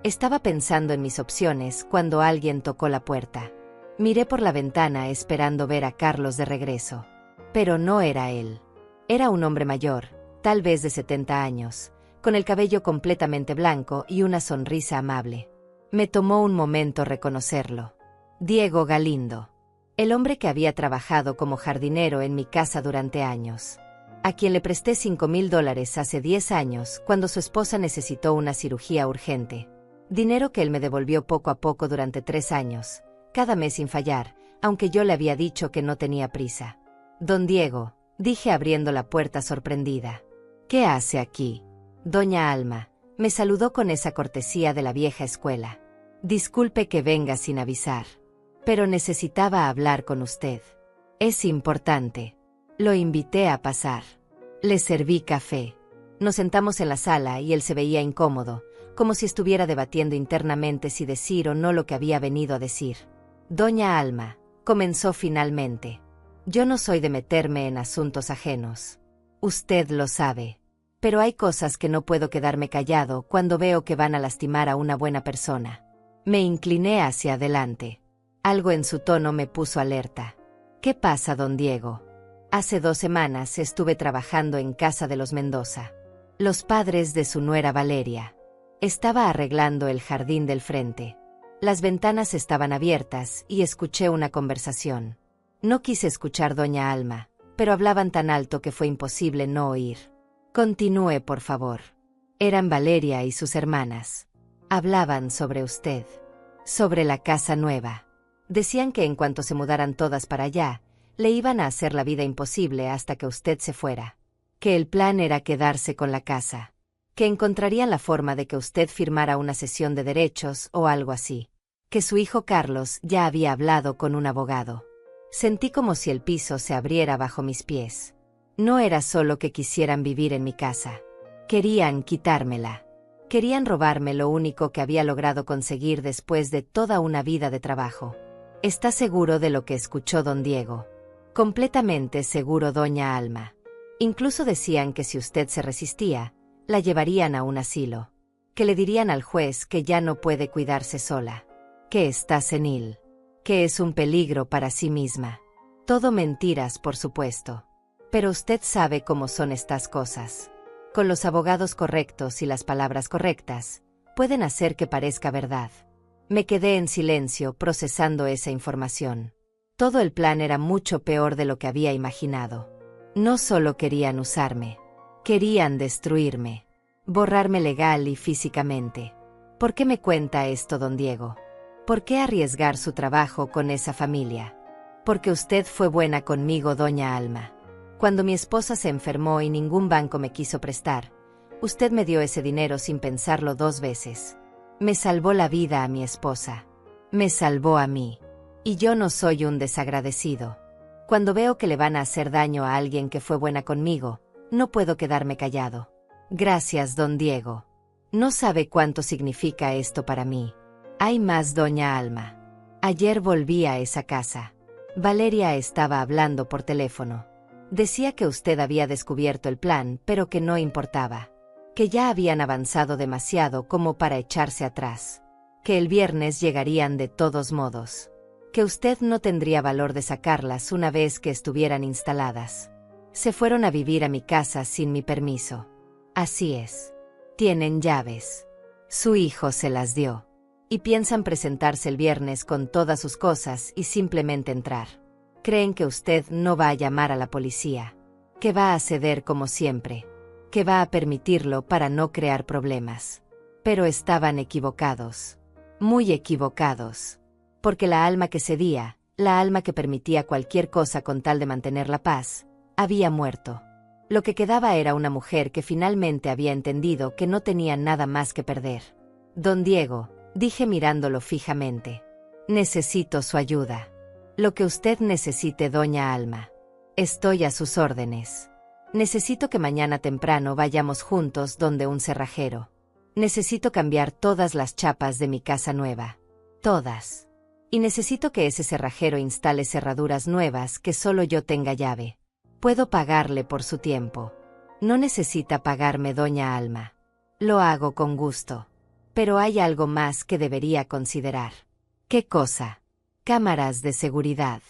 Estaba pensando en mis opciones cuando alguien tocó la puerta. Miré por la ventana esperando ver a Carlos de regreso. Pero no era él. Era un hombre mayor, tal vez de 70 años, con el cabello completamente blanco y una sonrisa amable. Me tomó un momento reconocerlo. Diego Galindo. El hombre que había trabajado como jardinero en mi casa durante años. A quien le presté $5,000 hace 10 años cuando su esposa necesitó una cirugía urgente. Dinero que él me devolvió poco a poco durante 3 años, cada mes sin fallar, aunque yo le había dicho que no tenía prisa. Don Diego, dije abriendo la puerta sorprendida. ¿Qué hace aquí? Doña Alma, me saludó con esa cortesía de la vieja escuela. Disculpe que venga sin avisar. Pero necesitaba hablar con usted. Es importante. Lo invité a pasar. Le serví café. Nos sentamos en la sala y él se veía incómodo, como si estuviera debatiendo internamente si decir o no lo que había venido a decir. Doña Alma, comenzó finalmente. Yo no soy de meterme en asuntos ajenos. Usted lo sabe. Pero hay cosas que no puedo quedarme callado cuando veo que van a lastimar a una buena persona. Me incliné hacia adelante. Algo en su tono me puso alerta. ¿Qué pasa, don Diego? Hace 2 semanas estuve trabajando en casa de los Mendoza. Los padres de su nuera Valeria. Estaba arreglando el jardín del frente. Las ventanas estaban abiertas y escuché una conversación. No quise escuchar doña Alma, pero hablaban tan alto que fue imposible no oír. Continúe, por favor. Eran Valeria y sus hermanas. Hablaban sobre usted. Sobre la casa nueva. Decían que en cuanto se mudaran todas para allá, le iban a hacer la vida imposible hasta que usted se fuera. Que el plan era quedarse con la casa. Que encontrarían la forma de que usted firmara una cesión de derechos o algo así. Que su hijo Carlos ya había hablado con un abogado. Sentí como si el piso se abriera bajo mis pies. No era solo que quisieran vivir en mi casa. Querían quitármela. Querían robarme lo único que había logrado conseguir después de toda una vida de trabajo. ¿Está seguro de lo que escuchó don Diego? Completamente seguro, doña Alma. Incluso decían que si usted se resistía, la llevarían a un asilo. Que le dirían al juez que ya no puede cuidarse sola. Que está senil. Que es un peligro para sí misma. Todo mentiras, por supuesto. Pero usted sabe cómo son estas cosas. Con los abogados correctos y las palabras correctas, pueden hacer que parezca verdad. Me quedé en silencio procesando esa información. Todo el plan era mucho peor de lo que había imaginado. No solo querían usarme, querían destruirme, borrarme legal y físicamente. ¿Por qué me cuenta esto, don Diego? ¿Por qué arriesgar su trabajo con esa familia? Porque usted fue buena conmigo, doña Alma. Cuando mi esposa se enfermó y ningún banco me quiso prestar, usted me dio ese dinero sin pensarlo 2 veces. Me salvó la vida a mi esposa. Me salvó a mí. Y yo no soy un desagradecido. Cuando veo que le van a hacer daño a alguien que fue buena conmigo, no puedo quedarme callado. Gracias, don Diego. No sabe cuánto significa esto para mí. Hay más, doña Alma. Ayer volví a esa casa. Valeria estaba hablando por teléfono. Decía que usted había descubierto el plan, pero que no importaba. Que ya habían avanzado demasiado como para echarse atrás. Que el viernes llegarían de todos modos. Que usted no tendría valor de sacarlas una vez que estuvieran instaladas. Se fueron a vivir a mi casa sin mi permiso. Así es. Tienen llaves. Su hijo se las dio. Y piensan presentarse el viernes con todas sus cosas y simplemente entrar. Creen que usted no va a llamar a la policía. Que va a ceder como siempre. Que va a permitirlo para no crear problemas. Pero estaban equivocados. Muy equivocados. Porque la alma que cedía, la alma que permitía cualquier cosa con tal de mantener la paz, había muerto. Lo que quedaba era una mujer que finalmente había entendido que no tenía nada más que perder. Don Diego, dije mirándolo fijamente. Necesito su ayuda. Lo que usted necesite, doña Alma. Estoy a sus órdenes. Necesito que mañana temprano vayamos juntos donde un cerrajero. Necesito cambiar todas las chapas de mi casa nueva. Todas. Y necesito que ese cerrajero instale cerraduras nuevas que solo yo tenga llave. Puedo pagarle por su tiempo. No necesita pagarme, doña Alma. Lo hago con gusto. Pero hay algo más que debería considerar. ¿Qué cosa? Cámaras de seguridad.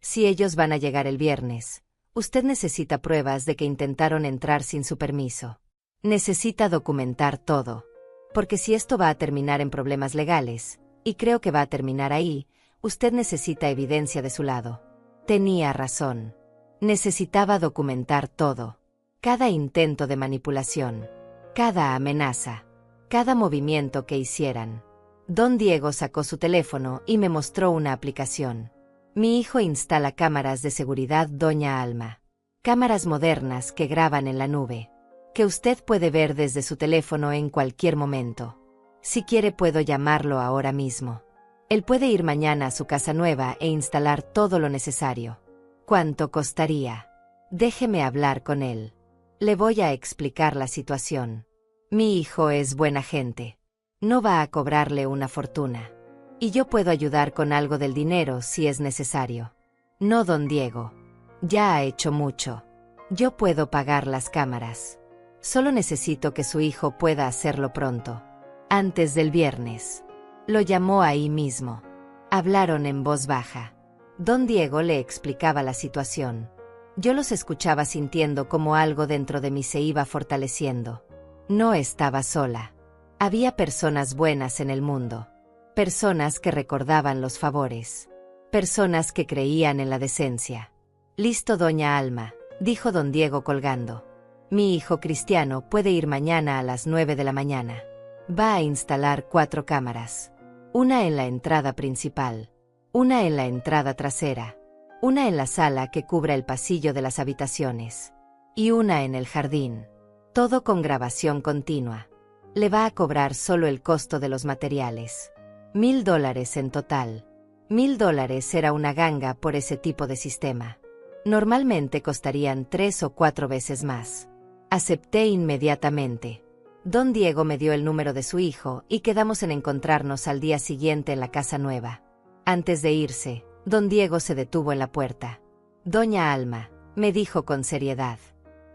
Si ellos van a llegar el viernes, usted necesita pruebas de que intentaron entrar sin su permiso. Necesita documentar todo. Porque si esto va a terminar en problemas legales, y creo que va a terminar ahí, usted necesita evidencia de su lado. Tenía razón. Necesitaba documentar todo. Cada intento de manipulación. Cada amenaza. Cada movimiento que hicieran. Don Diego sacó su teléfono y me mostró una aplicación. Mi hijo instala cámaras de seguridad, doña Alma. Cámaras modernas que graban en la nube. Que usted puede ver desde su teléfono en cualquier momento. Si quiere puedo llamarlo ahora mismo. Él puede ir mañana a su casa nueva e instalar todo lo necesario. ¿Cuánto costaría? Déjeme hablar con él. Le voy a explicar la situación. Mi hijo es buena gente. No va a cobrarle una fortuna. Y yo puedo ayudar con algo del dinero si es necesario. No, don Diego. Ya ha hecho mucho. Yo puedo pagar las cámaras. Solo necesito que su hijo pueda hacerlo pronto. Antes del viernes. Lo llamó ahí mismo. Hablaron en voz baja. Don Diego le explicaba la situación. Yo los escuchaba sintiendo como algo dentro de mí se iba fortaleciendo. No estaba sola. Había personas buenas en el mundo. Personas que recordaban los favores. Personas que creían en la decencia. Listo, doña Alma, dijo don Diego colgando. Mi hijo Cristiano puede ir mañana a las 9 de la mañana. Va a instalar 4 cámaras. Una en la entrada principal. Una en la entrada trasera. Una en la sala que cubra el pasillo de las habitaciones. Y una en el jardín. Todo con grabación continua. Le va a cobrar solo el costo de los materiales. $1000 en total. $1000 era una ganga por ese tipo de sistema. Normalmente costarían 3 o 4 veces más. Acepté inmediatamente. Don Diego me dio el número de su hijo y quedamos en encontrarnos al día siguiente en la casa nueva. Antes de irse, don Diego se detuvo en la puerta. Doña Alma, me dijo con seriedad.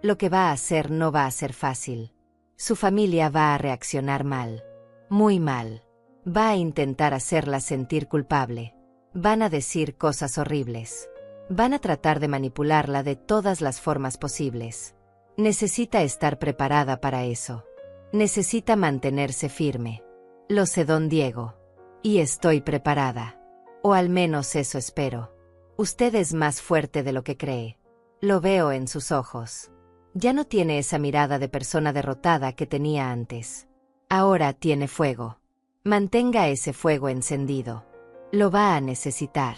Lo que va a hacer no va a ser fácil. Su familia va a reaccionar mal. Muy mal. Va a intentar hacerla sentir culpable. Van a decir cosas horribles. Van a tratar de manipularla de todas las formas posibles. Necesita estar preparada para eso. Necesita mantenerse firme. Lo sé, don Diego. Y estoy preparada. O al menos eso espero. Usted es más fuerte de lo que cree. Lo veo en sus ojos. Ya no tiene esa mirada de persona derrotada que tenía antes. Ahora tiene fuego. Mantenga ese fuego encendido. Lo va a necesitar.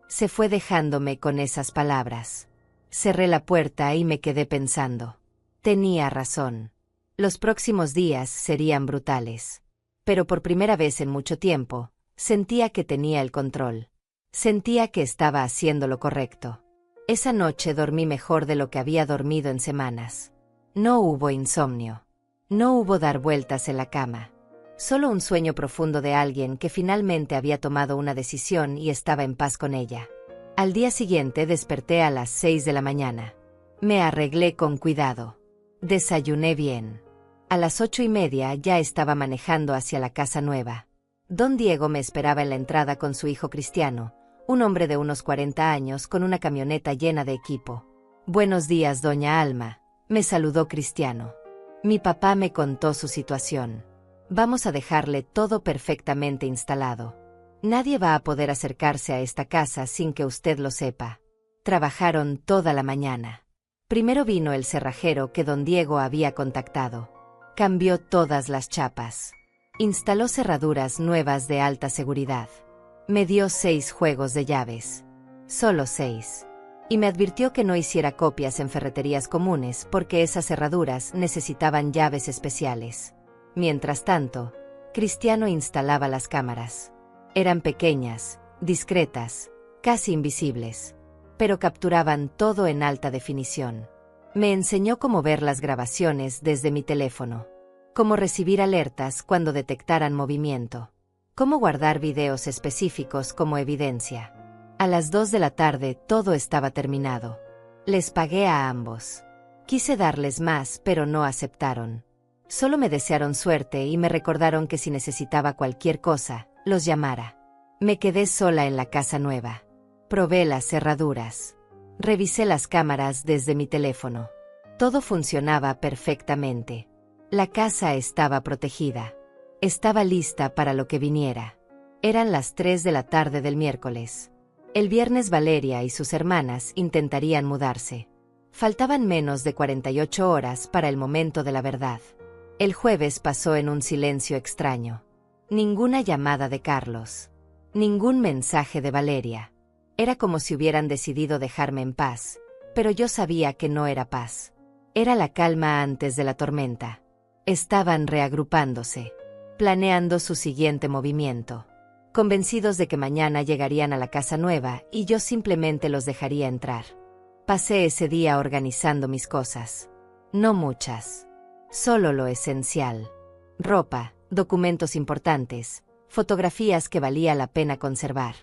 Se fue dejándome con esas palabras. Cerré la puerta y me quedé pensando. Tenía razón. Los próximos días serían brutales. Pero por primera vez en mucho tiempo, sentía que tenía el control. Sentía que estaba haciendo lo correcto. Esa noche dormí mejor de lo que había dormido en semanas. No hubo insomnio. No hubo dar vueltas en la cama. Solo un sueño profundo de alguien que finalmente había tomado una decisión y estaba en paz con ella. Al día siguiente desperté a las 6 de la mañana. Me arreglé con cuidado. Desayuné bien. A las 8:30 ya estaba manejando hacia la casa nueva. Don Diego me esperaba en la entrada con su hijo Cristiano, un hombre de unos 40 años con una camioneta llena de equipo. Buenos días, doña Alma, me saludó Cristiano. Mi papá me contó su situación. Vamos a dejarle todo perfectamente instalado. Nadie va a poder acercarse a esta casa sin que usted lo sepa. Trabajaron toda la mañana. Primero vino el cerrajero que don Diego había contactado. Cambió todas las chapas. Instaló cerraduras nuevas de alta seguridad. Me dio 6 juegos de llaves. Solo 6. Y me advirtió que no hiciera copias en ferreterías comunes porque esas cerraduras necesitaban llaves especiales. Mientras tanto, Cristiano instalaba las cámaras. Eran pequeñas, discretas, casi invisibles, pero capturaban todo en alta definición. Me enseñó cómo ver las grabaciones desde mi teléfono, cómo recibir alertas cuando detectaran movimiento, cómo guardar videos específicos como evidencia. A las 2 de la tarde todo estaba terminado. Les pagué a ambos. Quise darles más, pero no aceptaron. Solo me desearon suerte y me recordaron que si necesitaba cualquier cosa, los llamara. Me quedé sola en la casa nueva. Probé las cerraduras. Revisé las cámaras desde mi teléfono. Todo funcionaba perfectamente. La casa estaba protegida. Estaba lista para lo que viniera. Eran las 3 de la tarde del miércoles. El viernes Valeria y sus hermanas intentarían mudarse. Faltaban menos de 48 horas para el momento de la verdad. El jueves pasó en un silencio extraño. Ninguna llamada de Carlos. Ningún mensaje de Valeria. Era como si hubieran decidido dejarme en paz, pero yo sabía que no era paz. Era la calma antes de la tormenta. Estaban reagrupándose, planeando su siguiente movimiento. Convencidos de que mañana llegarían a la casa nueva y yo simplemente los dejaría entrar. Pasé ese día organizando mis cosas. No muchas. Solo lo esencial. Ropa, documentos importantes, fotografías que valía la pena conservar.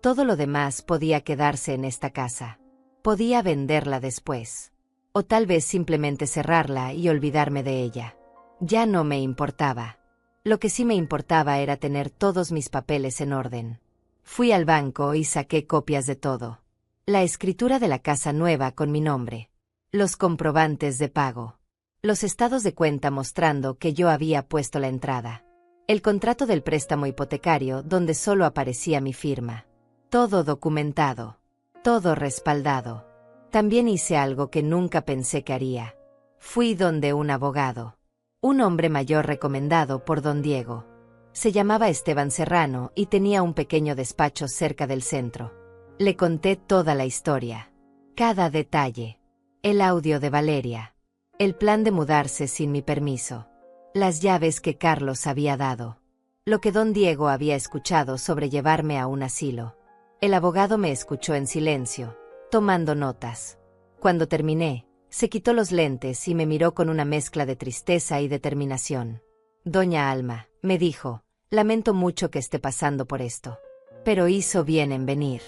Todo lo demás podía quedarse en esta casa. Podía venderla después. O tal vez simplemente cerrarla y olvidarme de ella. Ya no me importaba. Lo que sí me importaba era tener todos mis papeles en orden. Fui al banco y saqué copias de todo. La escritura de la casa nueva con mi nombre. Los comprobantes de pago. Los estados de cuenta mostrando que yo había puesto la entrada. El contrato del préstamo hipotecario donde solo aparecía mi firma. Todo documentado. Todo respaldado. También hice algo que nunca pensé que haría. Fui donde un abogado. Un hombre mayor recomendado por don Diego. Se llamaba Esteban Serrano y tenía un pequeño despacho cerca del centro. Le conté toda la historia. Cada detalle. El audio de Valeria. El plan de mudarse sin mi permiso. Las llaves que Carlos había dado. Lo que don Diego había escuchado sobre llevarme a un asilo. El abogado me escuchó en silencio, tomando notas. Cuando terminé, se quitó los lentes y me miró con una mezcla de tristeza y determinación. Doña Alma, me dijo, lamento mucho que esté pasando por esto. Pero hizo bien en venir.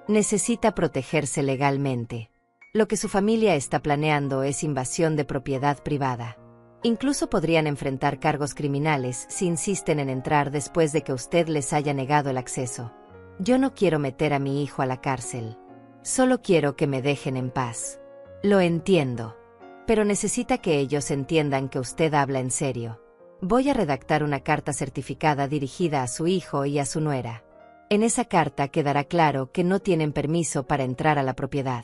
Necesita protegerse legalmente. Lo que su familia está planeando es invasión de propiedad privada. Incluso podrían enfrentar cargos criminales si insisten en entrar después de que usted les haya negado el acceso. Yo no quiero meter a mi hijo a la cárcel. Solo quiero que me dejen en paz. Lo entiendo. Pero necesita que ellos entiendan que usted habla en serio. Voy a redactar una carta certificada dirigida a su hijo y a su nuera. En esa carta quedará claro que no tienen permiso para entrar a la propiedad.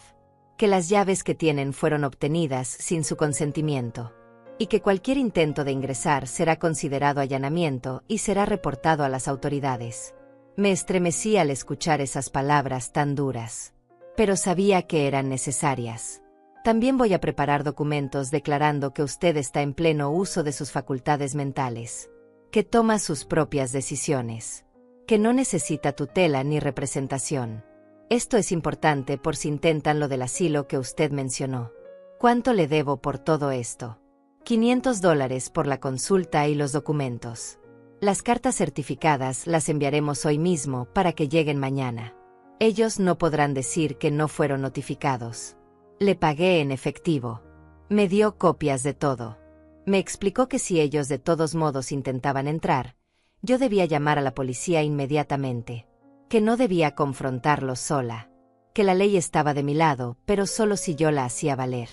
Que las llaves que tienen fueron obtenidas sin su consentimiento. Y que cualquier intento de ingresar será considerado allanamiento y será reportado a las autoridades. Me estremecí al escuchar esas palabras tan duras. Pero sabía que eran necesarias. También voy a preparar documentos declarando que usted está en pleno uso de sus facultades mentales. Que toma sus propias decisiones. Que no necesita tutela ni representación. Esto es importante por si intentan lo del asilo que usted mencionó. ¿Cuánto le debo por todo esto? $500 por la consulta y los documentos. Las cartas certificadas las enviaremos hoy mismo para que lleguen mañana. Ellos no podrán decir que no fueron notificados. Le pagué en efectivo. Me dio copias de todo. Me explicó que si ellos de todos modos intentaban entrar, yo debía llamar a la policía inmediatamente. Que no debía confrontarlos sola. Que la ley estaba de mi lado, pero solo si yo la hacía valer.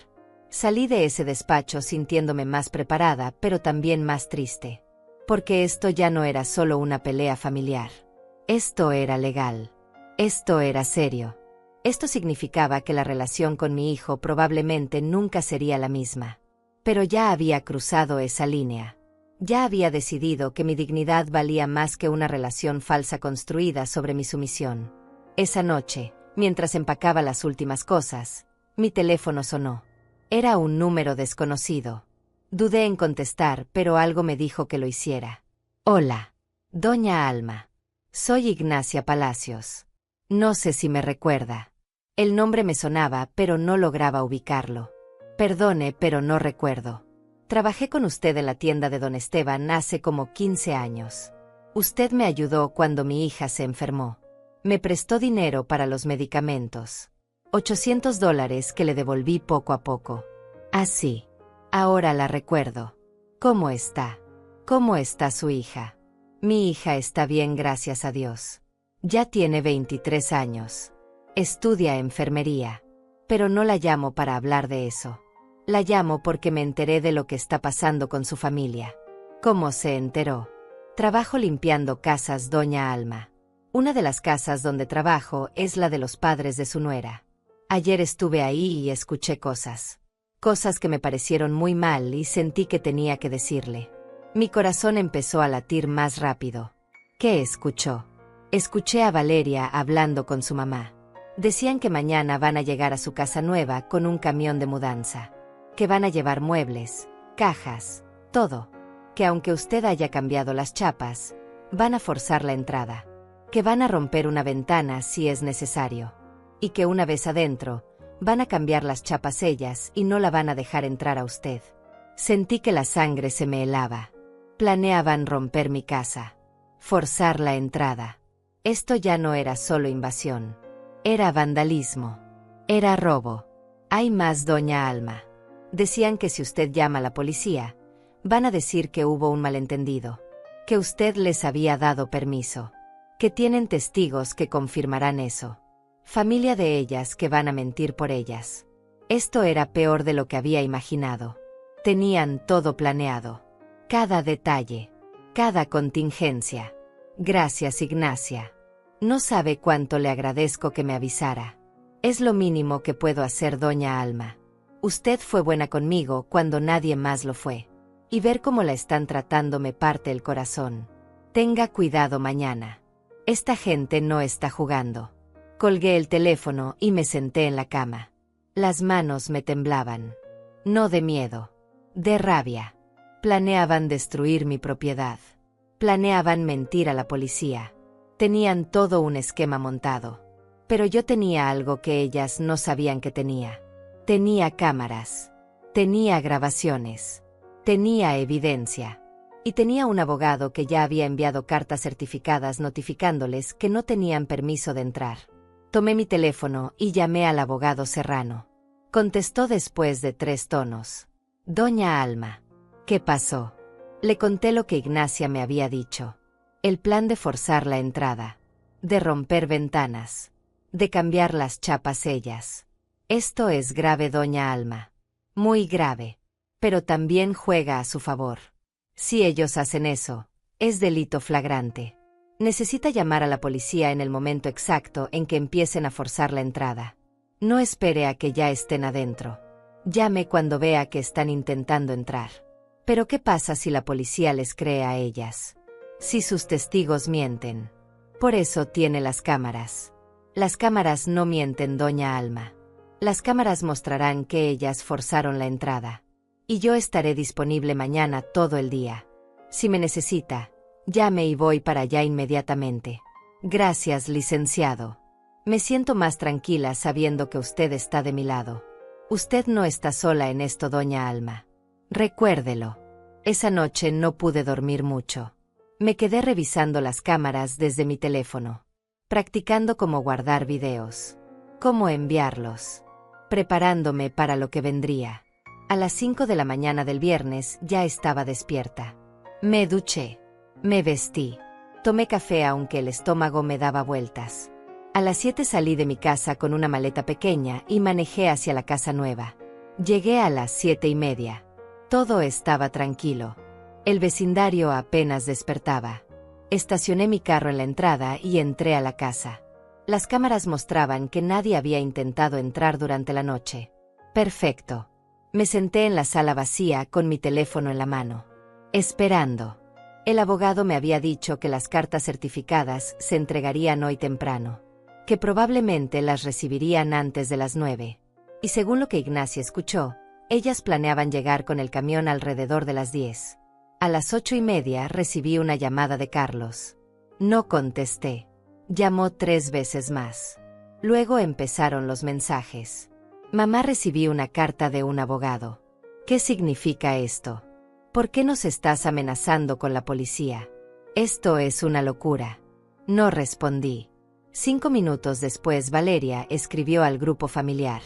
Salí de ese despacho sintiéndome más preparada, pero también más triste. Porque esto ya no era solo una pelea familiar. Esto era legal. Esto era serio. Esto significaba que la relación con mi hijo probablemente nunca sería la misma. Pero ya había cruzado esa línea. Ya había decidido que mi dignidad valía más que una relación falsa construida sobre mi sumisión. Esa noche, mientras empacaba las últimas cosas, mi teléfono sonó. Era un número desconocido. Dudé en contestar, pero algo me dijo que lo hiciera. Hola, doña Alma. Soy Ignacia Palacios. No sé si me recuerda. El nombre me sonaba, pero no lograba ubicarlo. Perdone, pero no recuerdo. Trabajé con usted en la tienda de don Esteban hace como 15 años. Usted me ayudó cuando mi hija se enfermó. Me prestó dinero para los medicamentos. $800 que le devolví poco a poco. Así. Ahora la recuerdo. ¿Cómo está? ¿Cómo está su hija? Mi hija está bien, gracias a Dios. Ya tiene 23 años. Estudia enfermería. Pero no la llamo para hablar de eso. La llamo porque me enteré de lo que está pasando con su familia. ¿Cómo se enteró? Trabajo limpiando casas, doña Alma. Una de las casas donde trabajo es la de los padres de su nuera. Ayer estuve ahí y escuché cosas. Cosas que me parecieron muy mal y sentí que tenía que decirle. Mi corazón empezó a latir más rápido. ¿Qué escuchó? Escuché a Valeria hablando con su mamá. Decían que mañana van a llegar a su casa nueva con un camión de mudanza. Que van a llevar muebles, cajas, todo. Que aunque usted haya cambiado las chapas, van a forzar la entrada. Que van a romper una ventana si es necesario. Y que una vez adentro, van a cambiar las chapas ellas y no la van a dejar entrar a usted. Sentí que la sangre se me helaba. Planeaban romper mi casa. Forzar la entrada. Esto ya no era solo invasión. Era vandalismo. Era robo. Hay más, doña Alma. Decían que si usted llama a la policía, van a decir que hubo un malentendido. Que usted les había dado permiso. Que tienen testigos que confirmarán eso. Familia de ellas que van a mentir por ellas. Esto era peor de lo que había imaginado. Tenían todo planeado. Cada detalle. Cada contingencia. Gracias, Ignacia. No sabe cuánto le agradezco que me avisara. Es lo mínimo que puedo hacer, doña Alma. Usted fue buena conmigo cuando nadie más lo fue. Y ver cómo la están tratando me parte el corazón. Tenga cuidado mañana. Esta gente no está jugando. Colgué el teléfono y me senté en la cama. Las manos me temblaban. No de miedo. De rabia. Planeaban destruir mi propiedad. Planeaban mentir a la policía. Tenían todo un esquema montado. Pero yo tenía algo que ellas no sabían que tenía. Tenía cámaras. Tenía grabaciones. Tenía evidencia. Y tenía un abogado que ya había enviado cartas certificadas notificándoles que no tenían permiso de entrar. Tomé mi teléfono y llamé al abogado Serrano. Contestó después de 3 tonos. Doña Alma. ¿Qué pasó? Le conté lo que Ignacia me había dicho. El plan de forzar la entrada. De romper ventanas. De cambiar las chapas ellas. Esto es grave, doña Alma. Muy grave. Pero también juega a su favor. Si ellos hacen eso, es delito flagrante. Necesita llamar a la policía en el momento exacto en que empiecen a forzar la entrada. No espere a que ya estén adentro. Llame cuando vea que están intentando entrar. Pero ¿qué pasa si la policía les cree a ellas? Si sus testigos mienten. Por eso tiene las cámaras. Las cámaras no mienten, doña Alma. Las cámaras mostrarán que ellas forzaron la entrada. Y yo estaré disponible mañana todo el día. Si me necesita, llame y voy para allá inmediatamente. Gracias, licenciado. Me siento más tranquila sabiendo que usted está de mi lado. Usted no está sola en esto, doña Alma. Recuérdelo. Esa noche no pude dormir mucho. Me quedé revisando las cámaras desde mi teléfono. Practicando cómo guardar videos. Cómo enviarlos. Preparándome para lo que vendría. A las 5 de la mañana del viernes ya estaba despierta. Me duché. Me vestí. Tomé café aunque el estómago me daba vueltas. A las 7 salí de mi casa con una maleta pequeña y manejé hacia la casa nueva. Llegué a las 7:30. Todo estaba tranquilo. El vecindario apenas despertaba. Estacioné mi carro en la entrada y entré a la casa. Las cámaras mostraban que nadie había intentado entrar durante la noche. Perfecto. Me senté en la sala vacía con mi teléfono en la mano. Esperando. El abogado me había dicho que las cartas certificadas se entregarían hoy temprano, que probablemente las recibirían antes de las 9. Y según lo que Ignacia escuchó, ellas planeaban llegar con el camión alrededor de las 10. A las 8:30 recibí una llamada de Carlos. No contesté. Llamó 3 veces más. Luego empezaron los mensajes. Mamá, recibí una carta de un abogado. ¿Qué significa esto? ¿Por qué nos estás amenazando con la policía? Esto es una locura. No respondí. 5 minutos después Valeria escribió al grupo familiar.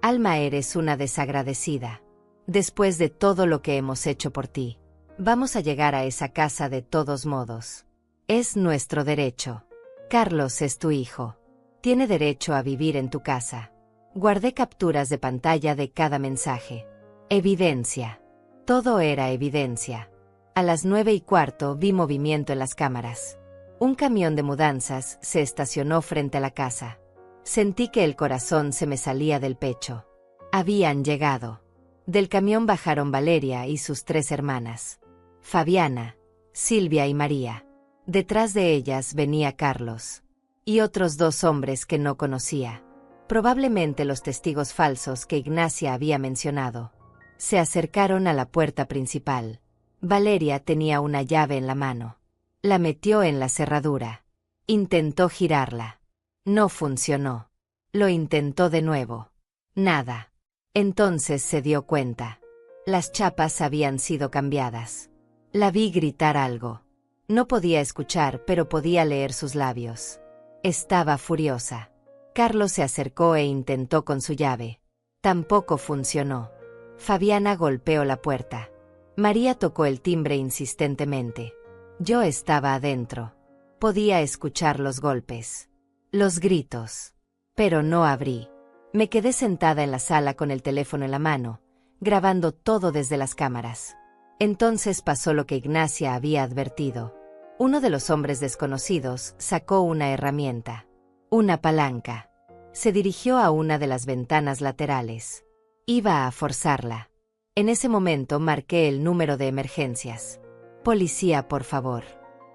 Alma, eres una desagradecida. Después de todo lo que hemos hecho por ti, vamos a llegar a esa casa de todos modos. Es nuestro derecho. Carlos es tu hijo. Tiene derecho a vivir en tu casa. Guardé capturas de pantalla de cada mensaje. Evidencia. Todo era evidencia. A las 9:15 vi movimiento en las cámaras. Un camión de mudanzas se estacionó frente a la casa. Sentí que el corazón se me salía del pecho. Habían llegado. Del camión bajaron Valeria y sus 3 hermanas. Fabiana, Silvia y María. Detrás de ellas venía Carlos. Y otros 2 hombres que no conocía. Probablemente los testigos falsos que Ignacia había mencionado. Se acercaron a la puerta principal. Valeria tenía una llave en la mano. La metió en la cerradura. Intentó girarla. No funcionó. Lo intentó de nuevo. Nada. Entonces se dio cuenta. Las chapas habían sido cambiadas. La vi gritar algo. No podía escuchar, pero podía leer sus labios. Estaba furiosa. Carlos se acercó e intentó con su llave. Tampoco funcionó. Fabiana golpeó la puerta. María tocó el timbre insistentemente. Yo estaba adentro. Podía escuchar los golpes. Los gritos. Pero no abrí. Me quedé sentada en la sala con el teléfono en la mano, grabando todo desde las cámaras. Entonces pasó lo que Ignacia había advertido. Uno de los hombres desconocidos sacó una herramienta. Una palanca. Se dirigió a una de las ventanas laterales. Iba a forzarla. En ese momento marqué el número de emergencias. Policía, por favor.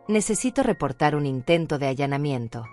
Necesito reportar un intento de allanamiento.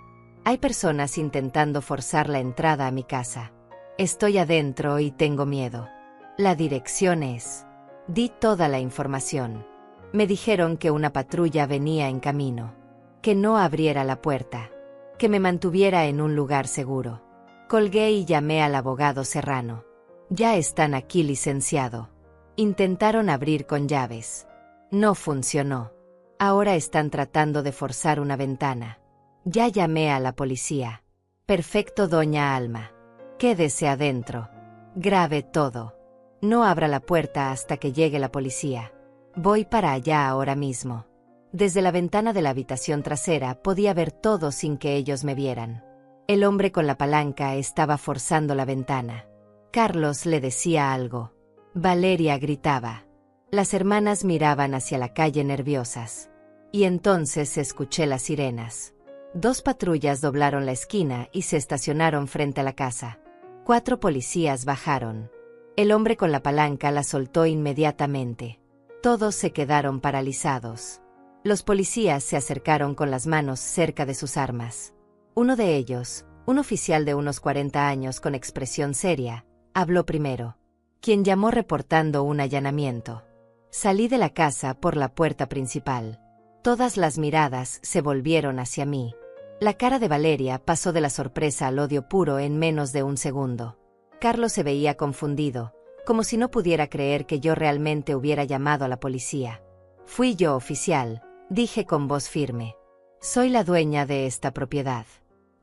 Hay personas intentando forzar la entrada a mi casa. Estoy adentro y tengo miedo. La dirección es... Di toda la información. Me dijeron que una patrulla venía en camino. Que no abriera la puerta. Que me mantuviera en un lugar seguro. Colgué y llamé al abogado Serrano. Ya están aquí, licenciado. Intentaron abrir con llaves. No funcionó. Ahora están tratando de forzar una ventana. Ya llamé a la policía. Perfecto, doña Alma. Quédese adentro. Grabe todo. No abra la puerta hasta que llegue la policía. Voy para allá ahora mismo. Desde la ventana de la habitación trasera podía ver todo sin que ellos me vieran. El hombre con la palanca estaba forzando la ventana. Carlos le decía algo. Valeria gritaba. Las hermanas miraban hacia la calle nerviosas. Y entonces escuché las sirenas. 2 patrullas doblaron la esquina y se estacionaron frente a la casa. 4 policías bajaron. El hombre con la palanca la soltó inmediatamente. Todos se quedaron paralizados. Los policías se acercaron con las manos cerca de sus armas. Uno de ellos, un oficial de unos 40 años con expresión seria, habló primero. Quien llamó reportando un allanamiento. Salí de la casa por la puerta principal. Todas las miradas se volvieron hacia mí. La cara de Valeria pasó de la sorpresa al odio puro en menos de un segundo. Carlos se veía confundido, como si no pudiera creer que yo realmente hubiera llamado a la policía. Fui yo, oficial, dije con voz firme. Soy la dueña de esta propiedad.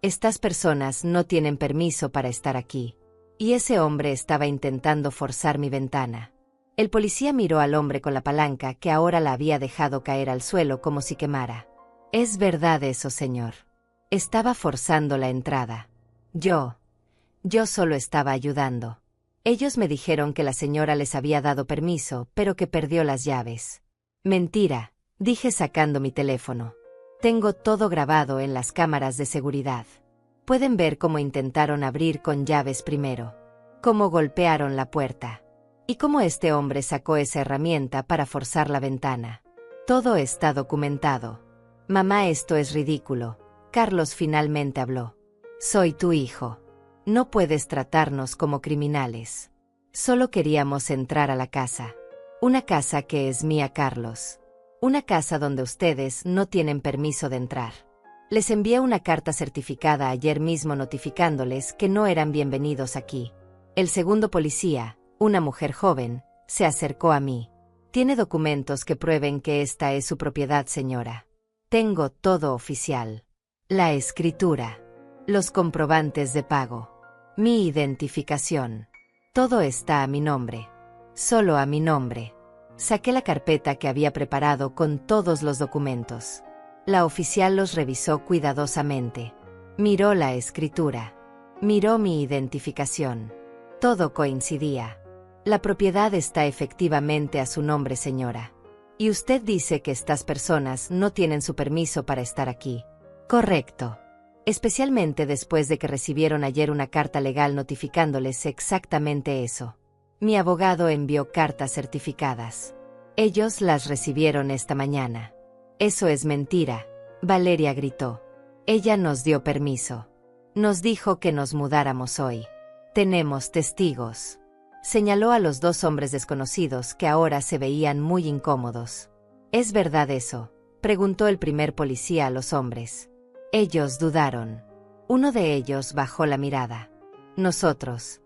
Estas personas no tienen permiso para estar aquí. Y ese hombre estaba intentando forzar mi ventana. El policía miró al hombre con la palanca que ahora la había dejado caer al suelo como si quemara. Es verdad eso, señor. Estaba forzando la entrada. Yo solo estaba ayudando. Ellos me dijeron que la señora les había dado permiso, pero que perdió las llaves. Mentira, dije sacando mi teléfono. Tengo todo grabado en las cámaras de seguridad. Pueden ver cómo intentaron abrir con llaves primero. Cómo golpearon la puerta. ¿Y cómo este hombre sacó esa herramienta para forzar la ventana? Todo está documentado. Mamá, esto es ridículo. Carlos finalmente habló. Soy tu hijo. No puedes tratarnos como criminales. Solo queríamos entrar a la casa. Una casa que es mía, Carlos. Una casa donde ustedes no tienen permiso de entrar. Les envié una carta certificada ayer mismo notificándoles que no eran bienvenidos aquí. El segundo policía, una mujer joven, se acercó a mí. Tiene documentos que prueben que esta es su propiedad, señora. Tengo todo oficial. La escritura. Los comprobantes de pago. Mi identificación. Todo está a mi nombre. Solo a mi nombre. Saqué la carpeta que había preparado con todos los documentos. La oficial los revisó cuidadosamente. Miró la escritura. Miró mi identificación. Todo coincidía. La propiedad está efectivamente a su nombre, señora. Y usted dice que estas personas no tienen su permiso para estar aquí. Correcto. Especialmente después de que recibieron ayer una carta legal notificándoles exactamente eso. Mi abogado envió cartas certificadas. Ellos las recibieron esta mañana. Eso es mentira, Valeria gritó. Ella nos dio permiso. Nos dijo que nos mudáramos hoy. Tenemos testigos. Señaló a los dos hombres desconocidos que ahora se veían muy incómodos. ¿Es verdad eso?, preguntó el primer policía a los hombres. Ellos dudaron. Uno de ellos bajó la mirada. Nosotros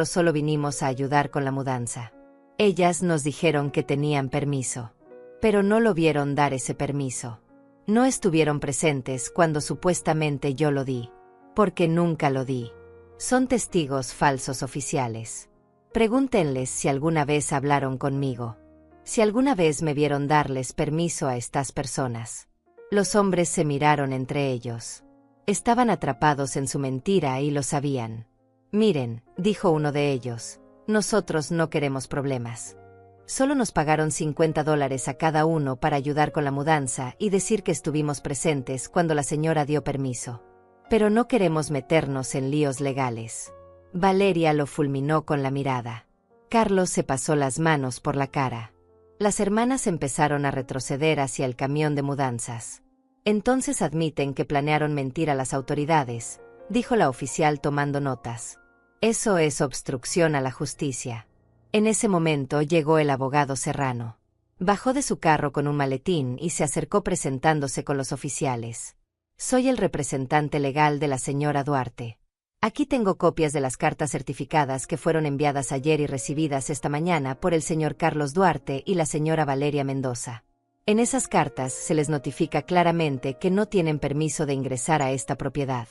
solo vinimos a ayudar con la mudanza. Ellas nos dijeron que tenían permiso. Pero no lo vieron dar ese permiso. No estuvieron presentes cuando supuestamente yo lo di. Porque nunca lo di. Son testigos falsos oficiales. Pregúntenles si alguna vez hablaron conmigo. Si alguna vez me vieron darles permiso a estas personas. Los hombres se miraron entre ellos. Estaban atrapados en su mentira y lo sabían. Miren, dijo uno de ellos, nosotros no queremos problemas. Solo nos pagaron $50 a cada uno para ayudar con la mudanza y decir que estuvimos presentes cuando la señora dio permiso. Pero no queremos meternos en líos legales. Valeria lo fulminó con la mirada. Carlos se pasó las manos por la cara. Las hermanas empezaron a retroceder hacia el camión de mudanzas. Entonces admiten que planearon mentir a las autoridades, dijo la oficial tomando notas. Eso es obstrucción a la justicia. En ese momento llegó el abogado Serrano. Bajó de su carro con un maletín y se acercó presentándose con los oficiales. Soy el representante legal de la señora Duarte. Aquí tengo copias de las cartas certificadas que fueron enviadas ayer y recibidas esta mañana por el señor Carlos Duarte y la señora Valeria Mendoza. En esas cartas se les notifica claramente que no tienen permiso de ingresar a esta propiedad.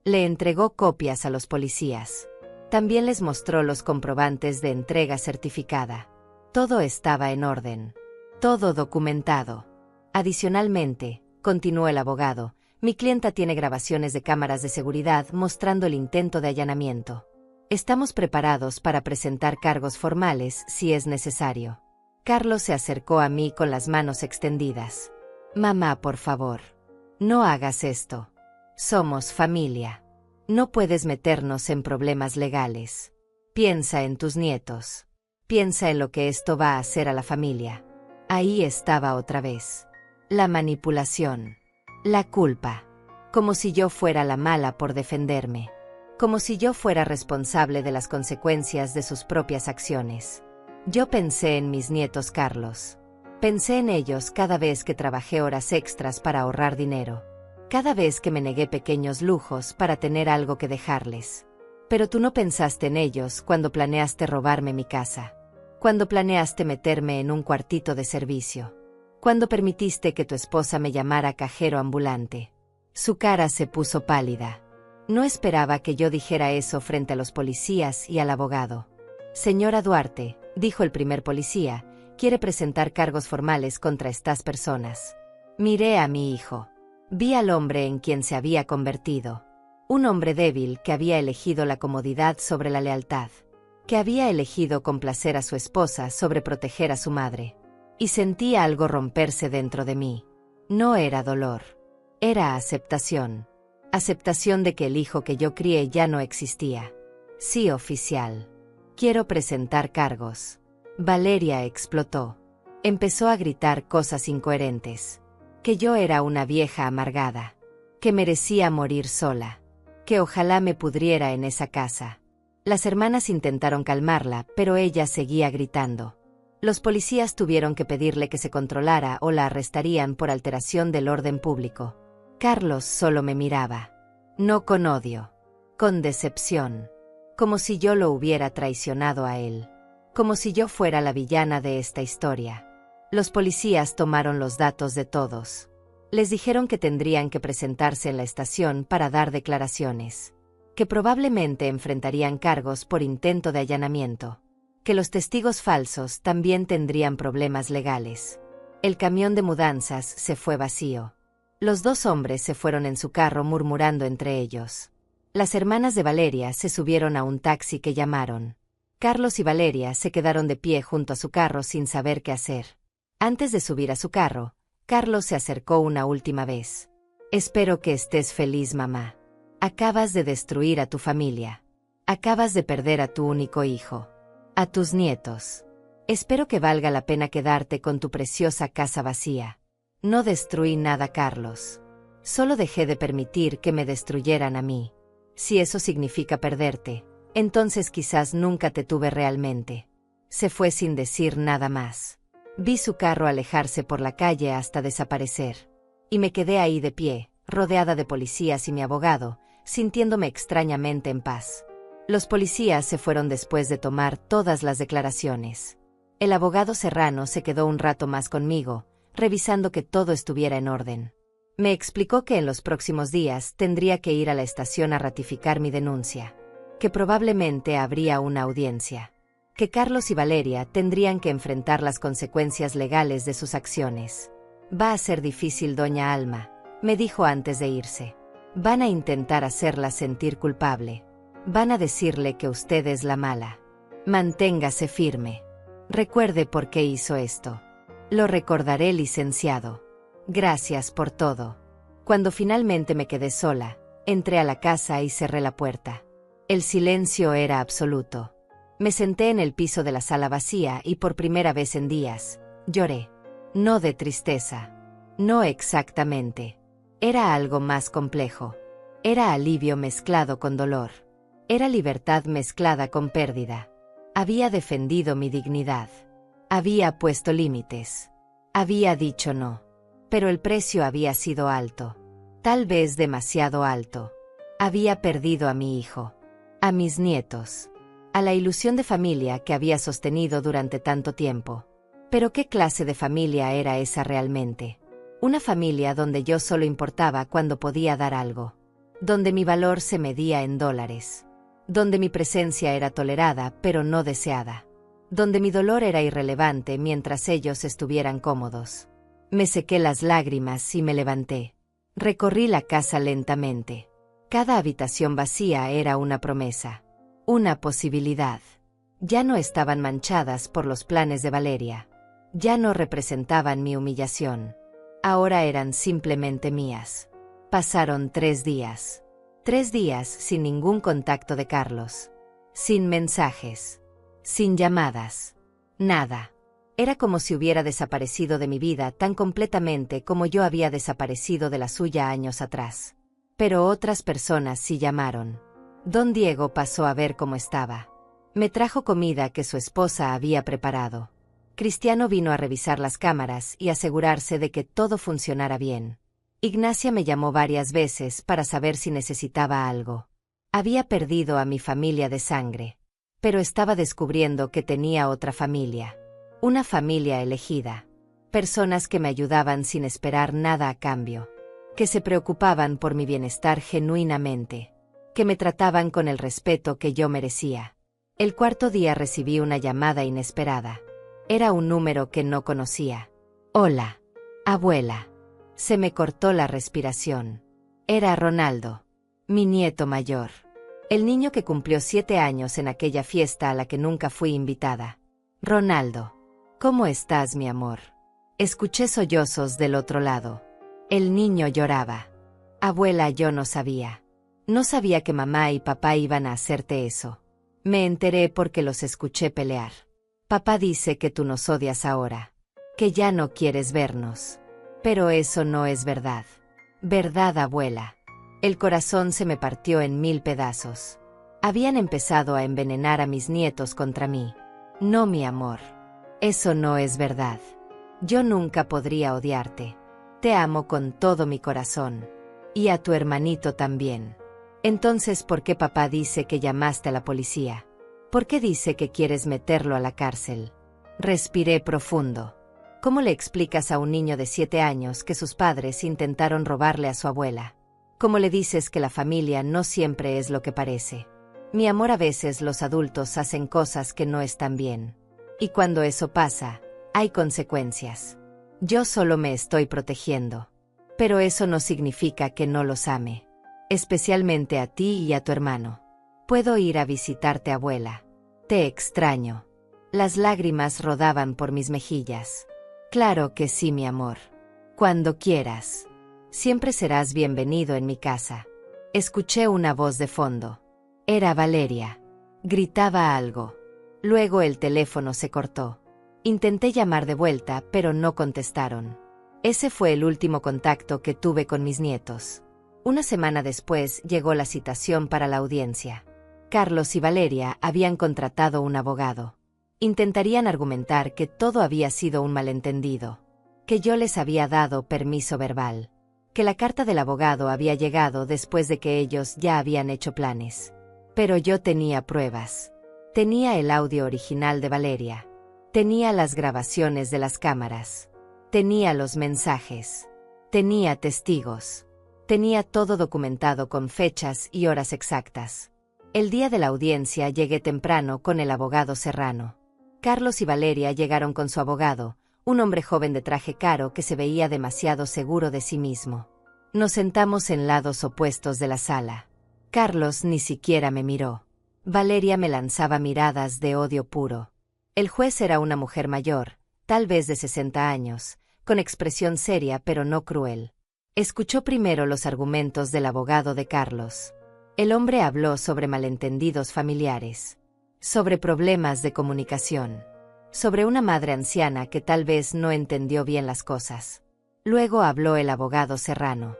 Le entregó copias a los policías. También les mostró los comprobantes de entrega certificada. Todo estaba en orden. Todo documentado. Adicionalmente, continuó el abogado, mi clienta tiene grabaciones de cámaras de seguridad mostrando el intento de allanamiento. Estamos preparados para presentar cargos formales si es necesario. Carlos se acercó a mí con las manos extendidas. Mamá, por favor. No hagas esto. Somos familia. No puedes meternos en problemas legales. Piensa en tus nietos. Piensa en lo que esto va a hacer a la familia. Ahí estaba otra vez. La manipulación. La culpa. Como si yo fuera la mala por defenderme. Como si yo fuera responsable de las consecuencias de sus propias acciones. Yo pensé en mis nietos, Carlos. Pensé en ellos cada vez que trabajé horas extras para ahorrar dinero. Cada vez que me negué pequeños lujos para tener algo que dejarles. Pero tú no pensaste en ellos cuando planeaste robarme mi casa. Cuando planeaste meterme en un cuartito de servicio. Cuando permitiste que tu esposa me llamara cajero ambulante. Su cara se puso pálida. No esperaba que yo dijera eso frente a los policías y al abogado. Señora Duarte, dijo el primer policía, quiere presentar cargos formales contra estas personas. Miré a mi hijo. Vi al hombre en quien se había convertido. Un hombre débil que había elegido la comodidad sobre la lealtad. Que había elegido complacer a su esposa sobre proteger a su madre. Y sentía algo romperse dentro de mí. No era dolor. Era aceptación. Aceptación de que el hijo que yo crié ya no existía. Sí, oficial. Quiero presentar cargos. Valeria explotó. Empezó a gritar cosas incoherentes. Que yo era una vieja amargada. Que merecía morir sola. Que ojalá me pudriera en esa casa. Las hermanas intentaron calmarla, pero ella seguía gritando. Los policías tuvieron que pedirle que se controlara o la arrestarían por alteración del orden público. Carlos solo me miraba. No con odio. Con decepción. Como si yo lo hubiera traicionado a él. Como si yo fuera la villana de esta historia. Los policías tomaron los datos de todos. Les dijeron que tendrían que presentarse en la estación para dar declaraciones. Que probablemente enfrentarían cargos por intento de allanamiento. Que los testigos falsos también tendrían problemas legales. El camión de mudanzas se fue vacío. Los dos hombres se fueron en su carro murmurando entre ellos. Las hermanas de Valeria se subieron a un taxi que llamaron. Carlos y Valeria se quedaron de pie junto a su carro sin saber qué hacer. Antes de subir a su carro, Carlos se acercó una última vez. Espero que estés feliz, mamá. Acabas de destruir a tu familia. Acabas de perder a tu único hijo. A tus nietos. Espero que valga la pena quedarte con tu preciosa casa vacía. No destruí nada, Carlos. Solo dejé de permitir que me destruyeran a mí. Si eso significa perderte, entonces quizás nunca te tuve realmente. Se fue sin decir nada más. Vi su carro alejarse por la calle hasta desaparecer. Y me quedé ahí de pie, rodeada de policías y mi abogado, sintiéndome extrañamente en paz. Los policías se fueron después de tomar todas las declaraciones. El abogado Serrano se quedó un rato más conmigo, revisando que todo estuviera en orden. Me explicó que en los próximos días tendría que ir a la estación a ratificar mi denuncia. Que probablemente habría una audiencia. Que Carlos y Valeria tendrían que enfrentar las consecuencias legales de sus acciones. Va a ser difícil, doña Alma, me dijo antes de irse. Van a intentar hacerla sentir culpable. Van a decirle que usted es la mala. Manténgase firme. Recuerde por qué hizo esto. Lo recordaré, licenciado. Gracias por todo. Cuando finalmente me quedé sola, entré a la casa y cerré la puerta. El silencio era absoluto. Me senté en el piso de la sala vacía y por primera vez en días, lloré. No de tristeza. No exactamente. Era algo más complejo. Era alivio mezclado con dolor. Era libertad mezclada con pérdida. Había defendido mi dignidad. Había puesto límites. Había dicho no. Pero el precio había sido alto. Tal vez demasiado alto. Había perdido a mi hijo. A mis nietos. A la ilusión de familia que había sostenido durante tanto tiempo. Pero ¿qué clase de familia era esa realmente? Una familia donde yo solo importaba cuando podía dar algo. Donde mi valor se medía en dólares. Donde mi presencia era tolerada pero no deseada. Donde mi dolor era irrelevante mientras ellos estuvieran cómodos. Me sequé las lágrimas y me levanté. Recorrí la casa lentamente. Cada habitación vacía era una promesa. Una posibilidad. Ya no estaban manchadas por los planes de Valeria. Ya no representaban mi humillación. Ahora eran simplemente mías. Pasaron 3 días. 3 días sin ningún contacto de Carlos. Sin mensajes. Sin llamadas. Nada. Era como si hubiera desaparecido de mi vida tan completamente como yo había desaparecido de la suya años atrás. Pero otras personas sí llamaron. Don Diego pasó a ver cómo estaba. Me trajo comida que su esposa había preparado. Cristiano vino a revisar las cámaras y asegurarse de que todo funcionara bien. Ignacia me llamó varias veces para saber si necesitaba algo. Había perdido a mi familia de sangre. Pero estaba descubriendo que tenía otra familia. Una familia elegida. Personas que me ayudaban sin esperar nada a cambio. Que se preocupaban por mi bienestar genuinamente. Que me trataban con el respeto que yo merecía. El 4.º día recibí una llamada inesperada. Era un número que no conocía. Hola, abuela. Se me cortó la respiración. Era Ronaldo, mi nieto mayor. El niño que cumplió 7 años en aquella fiesta a la que nunca fui invitada. Ronaldo. ¿Cómo estás, mi amor? Escuché sollozos del otro lado. El niño lloraba. Abuela, yo no sabía. No sabía que mamá y papá iban a hacerte eso. Me enteré porque los escuché pelear. Papá dice que tú nos odias ahora, que ya no quieres vernos. Pero eso no es verdad. ¿Verdad, abuela? El corazón se me partió en 1000 pedazos. Habían empezado a envenenar a mis nietos contra mí. No, mi amor. Eso no es verdad. Yo nunca podría odiarte. Te amo con todo mi corazón. Y a tu hermanito también. Entonces, ¿por qué papá dice que llamaste a la policía? ¿Por qué dice que quieres meterlo a la cárcel? Respiré profundo. ¿Cómo le explicas a un niño de 7 años que sus padres intentaron robarle a su abuela? ¿Cómo le dices que la familia no siempre es lo que parece? Mi amor, a veces los adultos hacen cosas que no están bien. Y cuando eso pasa, hay consecuencias. Yo solo me estoy protegiendo. Pero eso no significa que no los ame. Especialmente a ti y a tu hermano. Puedo ir a visitarte, abuela. Te extraño. Las lágrimas rodaban por mis mejillas. Claro que sí, mi amor. Cuando quieras. Siempre serás bienvenido en mi casa. Escuché una voz de fondo. Era Valeria. Gritaba algo. Luego el teléfono se cortó. Intenté llamar de vuelta, pero no contestaron. Ese fue el último contacto que tuve con mis nietos. Una semana después llegó la citación para la audiencia. Carlos y Valeria habían contratado un abogado. Intentarían argumentar que todo había sido un malentendido, que yo les había dado permiso verbal, que la carta del abogado había llegado después de que ellos ya habían hecho planes. Pero yo tenía pruebas. Tenía el audio original de Valeria. Tenía las grabaciones de las cámaras. Tenía los mensajes. Tenía testigos. Tenía todo documentado con fechas y horas exactas. El día de la audiencia llegué temprano con el abogado Serrano. Carlos y Valeria llegaron con su abogado, un hombre joven de traje caro que se veía demasiado seguro de sí mismo. Nos sentamos en lados opuestos de la sala. Carlos ni siquiera me miró. Valeria me lanzaba miradas de odio puro. El juez era una mujer mayor, tal vez de 60 años, con expresión seria pero no cruel. Escuchó primero los argumentos del abogado de Carlos. El hombre habló sobre malentendidos familiares, sobre problemas de comunicación, sobre una madre anciana que tal vez no entendió bien las cosas. Luego habló el abogado Serrano.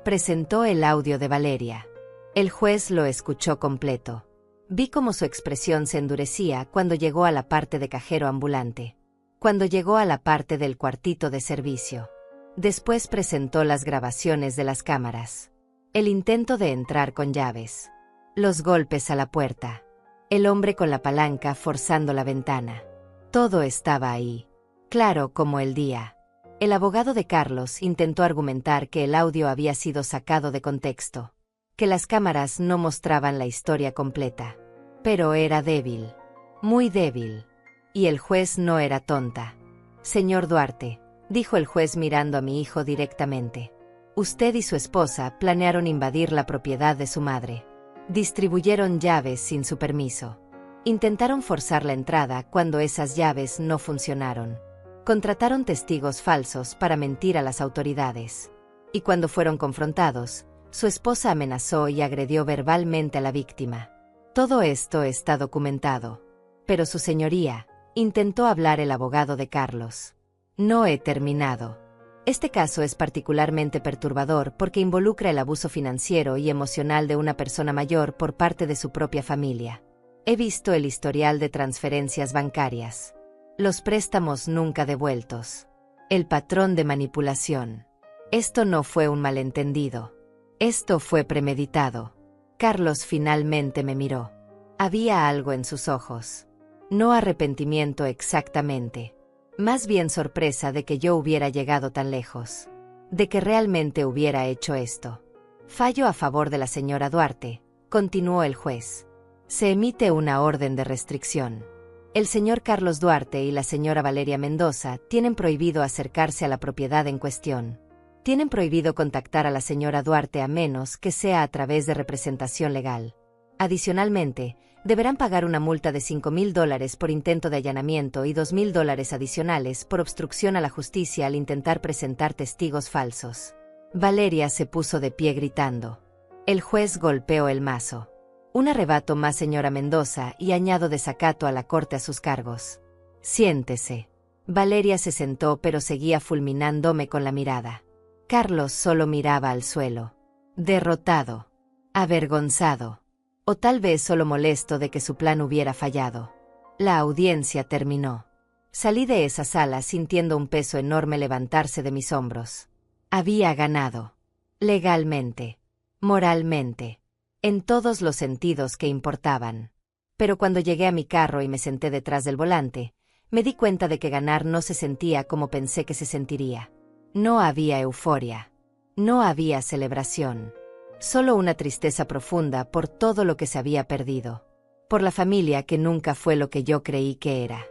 Presentó el audio de Valeria. El juez lo escuchó completo. Vi cómo su expresión se endurecía cuando llegó a la parte de cajero ambulante, cuando llegó a la parte del cuartito de servicio. Después presentó las grabaciones de las cámaras. El intento de entrar con llaves. Los golpes a la puerta. El hombre con la palanca forzando la ventana. Todo estaba ahí. Claro como el día. El abogado de Carlos intentó argumentar que el audio había sido sacado de contexto, que las cámaras no mostraban la historia completa. Pero era débil. Muy débil. Y el juez no era tonta. Señor Duarte, dijo el juez mirando a mi hijo directamente. Usted y su esposa planearon invadir la propiedad de su madre. Distribuyeron llaves sin su permiso. Intentaron forzar la entrada cuando esas llaves no funcionaron. Contrataron testigos falsos para mentir a las autoridades. Y cuando fueron confrontados, su esposa amenazó y agredió verbalmente a la víctima. Todo esto está documentado. Pero su señoría, intentó hablar el abogado de Carlos. No he terminado. Este caso es particularmente perturbador porque involucra el abuso financiero y emocional de una persona mayor por parte de su propia familia. He visto el historial de transferencias bancarias. Los préstamos nunca devueltos. El patrón de manipulación. Esto no fue un malentendido. Esto fue premeditado. Carlos finalmente me miró. Había algo en sus ojos. No arrepentimiento exactamente. Más bien sorpresa de que yo hubiera llegado tan lejos. De que realmente hubiera hecho esto. Fallo a favor de la señora Duarte, continuó el juez. Se emite una orden de restricción. El señor Carlos Duarte y la señora Valeria Mendoza tienen prohibido acercarse a la propiedad en cuestión. Tienen prohibido contactar a la señora Duarte a menos que sea a través de representación legal. Adicionalmente, deberán pagar una multa de $5,000 por intento de allanamiento y $2,000 adicionales por obstrucción a la justicia al intentar presentar testigos falsos. Valeria se puso de pie gritando. El juez golpeó el mazo. Un arrebato más, señora Mendoza, y añado desacato a la corte a sus cargos. Siéntese. Valeria se sentó, pero seguía fulminándome con la mirada. Carlos solo miraba al suelo. Derrotado. Avergonzado. O tal vez solo molesto de que su plan hubiera fallado. La audiencia terminó. Salí de esa sala sintiendo un peso enorme levantarse de mis hombros. Había ganado. Legalmente. Moralmente. En todos los sentidos que importaban. Pero cuando llegué a mi carro y me senté detrás del volante, me di cuenta de que ganar no se sentía como pensé que se sentiría. No había euforia. No había celebración. Solo una tristeza profunda por todo lo que se había perdido. Por la familia que nunca fue lo que yo creí que era.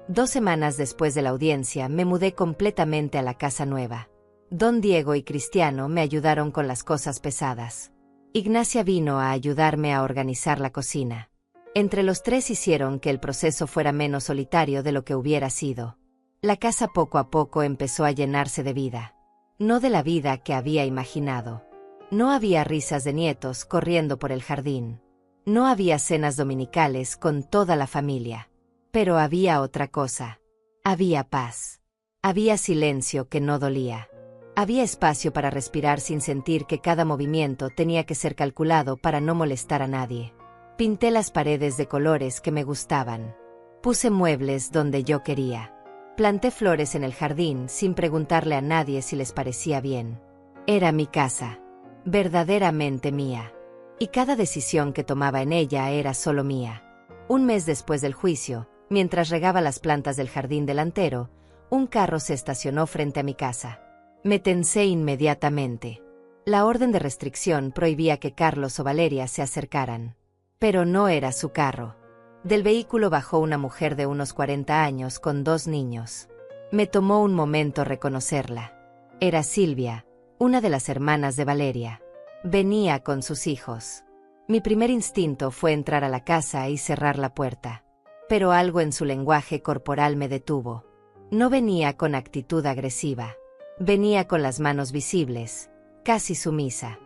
2 semanas después de la audiencia me mudé completamente a la casa nueva. Don Diego y Cristiano me ayudaron con las cosas pesadas. Ignacia vino a ayudarme a organizar la cocina. Entre los 3 hicieron que el proceso fuera menos solitario de lo que hubiera sido. La casa poco a poco empezó a llenarse de vida. No de la vida que había imaginado. No había risas de nietos corriendo por el jardín. No había cenas dominicales con toda la familia. Pero había otra cosa. Había paz. Había silencio que no dolía. Había espacio para respirar sin sentir que cada movimiento tenía que ser calculado para no molestar a nadie. Pinté las paredes de colores que me gustaban. Puse muebles donde yo quería. Planté flores en el jardín sin preguntarle a nadie si les parecía bien. Era mi casa. Verdaderamente mía. Y cada decisión que tomaba en ella era solo mía. Un mes después del juicio, mientras regaba las plantas del jardín delantero, un carro se estacionó frente a mi casa. Me tensé inmediatamente. La orden de restricción prohibía que Carlos o Valeria se acercaran. Pero no era su carro. Del vehículo bajó una mujer de unos 40 años con 2 niños. Me tomó un momento reconocerla. Era Silvia, una de las hermanas de Valeria. Venía con sus hijos. Mi primer instinto fue entrar a la casa y cerrar la puerta. Pero algo en su lenguaje corporal me detuvo. No venía con actitud agresiva. Venía con las manos visibles, casi sumisa.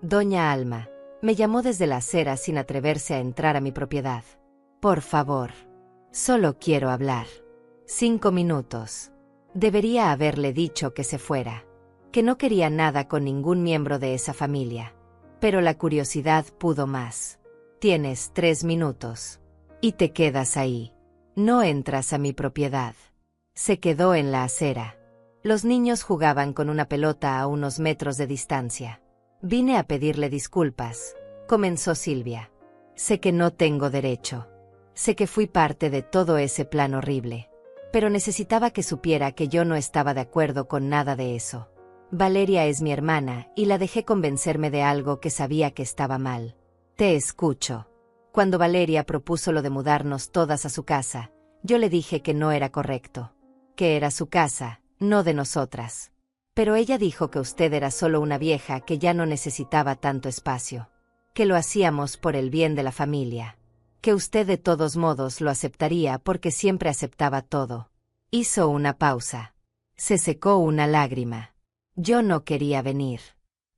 Doña Alma me llamó desde la acera sin atreverse a entrar a mi propiedad. Por favor. Solo quiero hablar. 5 minutos. Debería haberle dicho que se fuera. Que no quería nada con ningún miembro de esa familia. Pero la curiosidad pudo más. Tienes 3 minutos. Y te quedas ahí. No entras a mi propiedad. Se quedó en la acera. Los niños jugaban con una pelota a unos metros de distancia. Vine a pedirle disculpas, comenzó Silvia. Sé que no tengo derecho. Sé que fui parte de todo ese plan horrible. Pero necesitaba que supiera que yo no estaba de acuerdo con nada de eso. Valeria es mi hermana y la dejé convencerme de algo que sabía que estaba mal. Te escucho. Cuando Valeria propuso lo de mudarnos todas a su casa, yo le dije que no era correcto. Que era su casa, no de nosotras. Pero ella dijo que usted era solo una vieja que ya no necesitaba tanto espacio. Que lo hacíamos por el bien de la familia. Que usted de todos modos lo aceptaría porque siempre aceptaba todo. Hizo una pausa. Se secó una lágrima. Yo no quería venir.